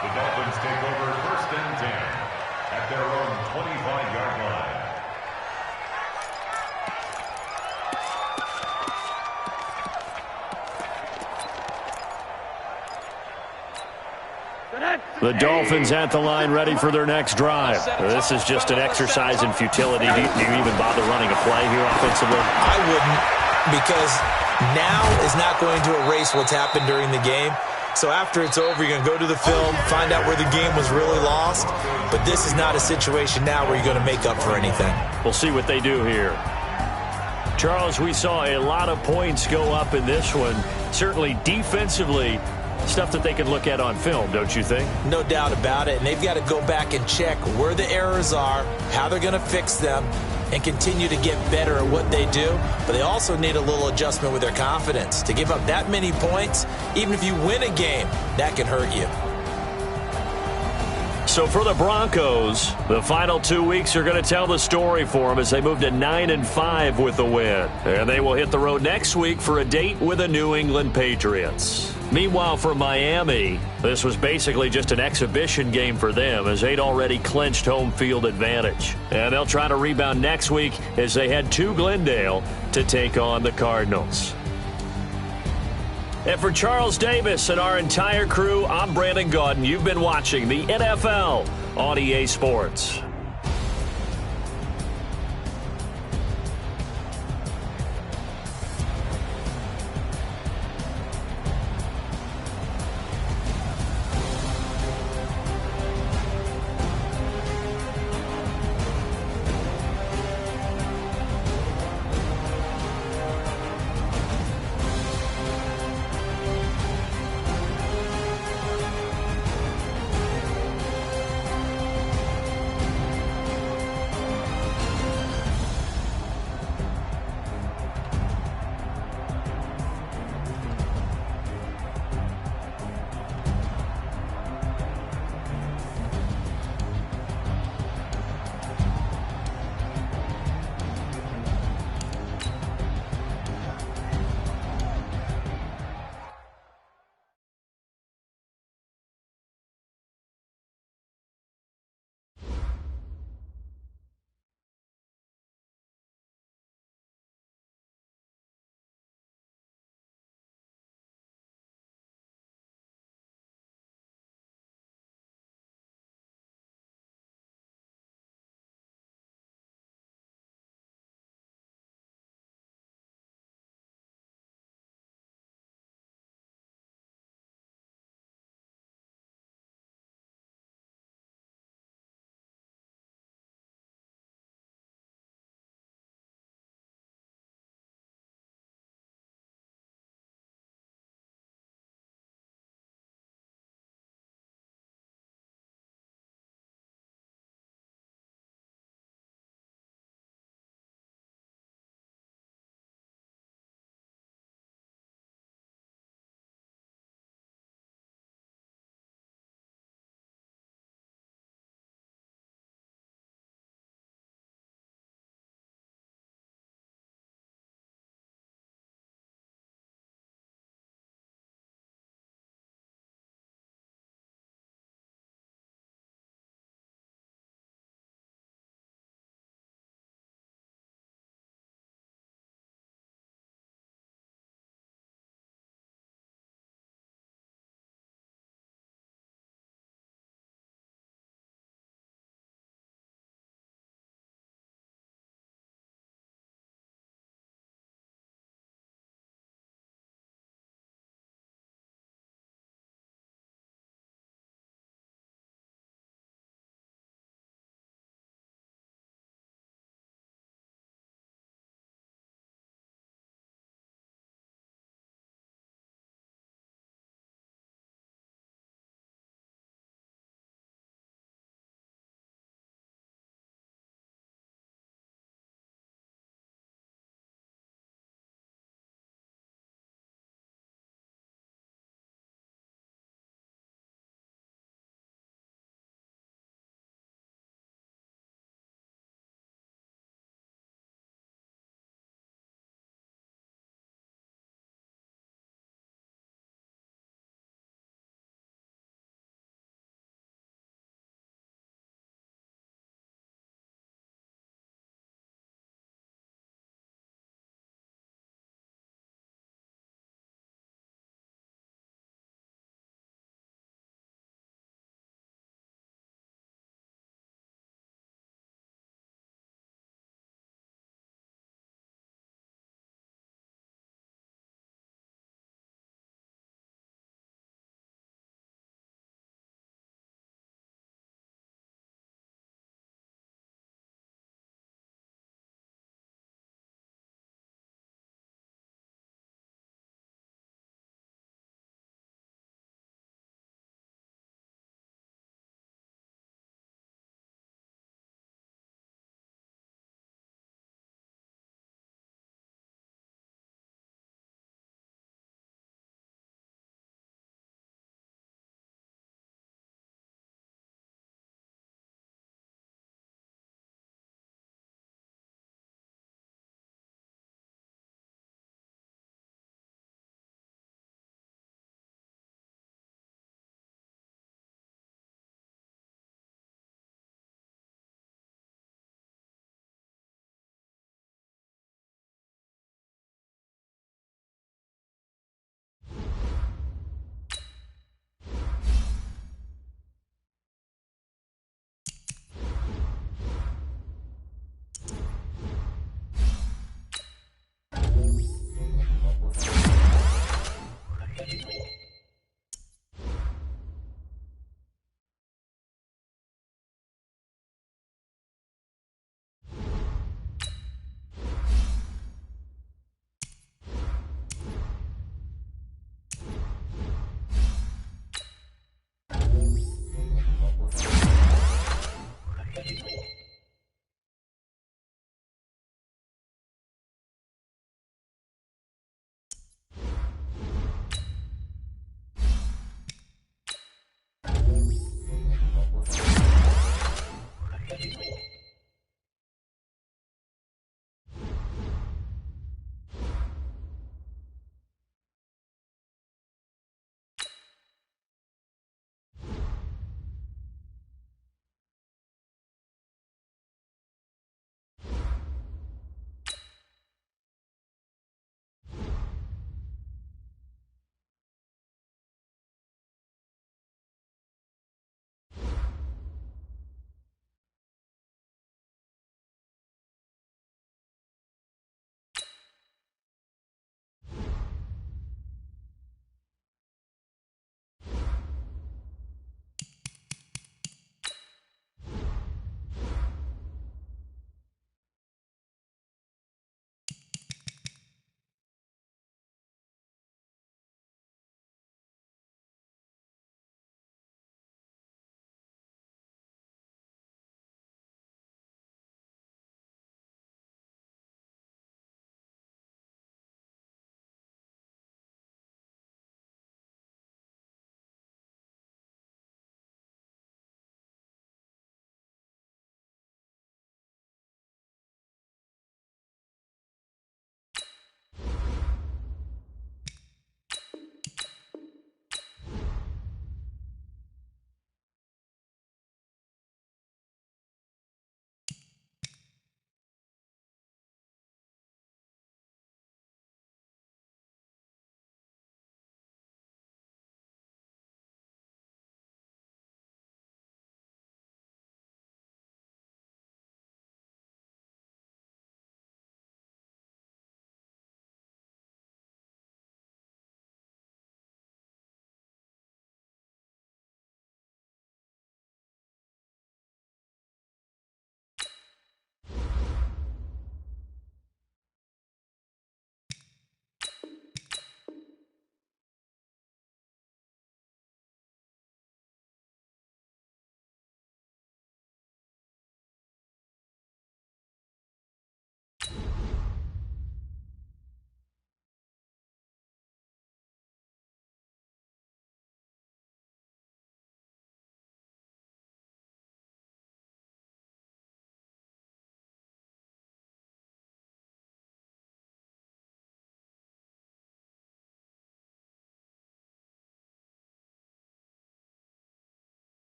The Dolphins take over 1st and 10 at their own 25-yard line. The Dolphins at the line ready for their next drive. This is just an exercise in futility. Do you even bother running a play here offensively? I wouldn't, because now is not going to erase what's happened during the game. So after it's over, you're going to go to the film, find out where the game was really lost. But this is not a situation now where you're going to make up for anything. We'll see what they do here. Charles, we saw a lot of points go up in this one. Certainly defensively, stuff that they can look at on film, don't you think? No doubt about it. And they've got to go back and check where the errors are, how they're going to fix them, and continue to get better at what they do. But they also need a little adjustment with their confidence. To give up that many points, even if you win a game, that can hurt you. So for the Broncos, the final 2 weeks are going to tell the story for them as they move to 9-5 with the win. And they will hit the road next week for a date with the New England Patriots. Meanwhile, for Miami, this was basically just an exhibition game for them as they'd already clinched home field advantage. And they'll try to rebound next week as they head to Glendale to take on the Cardinals. And for Charles Davis and our entire crew, I'm Brandon Gaudin. You've been watching the NFL on EA Sports.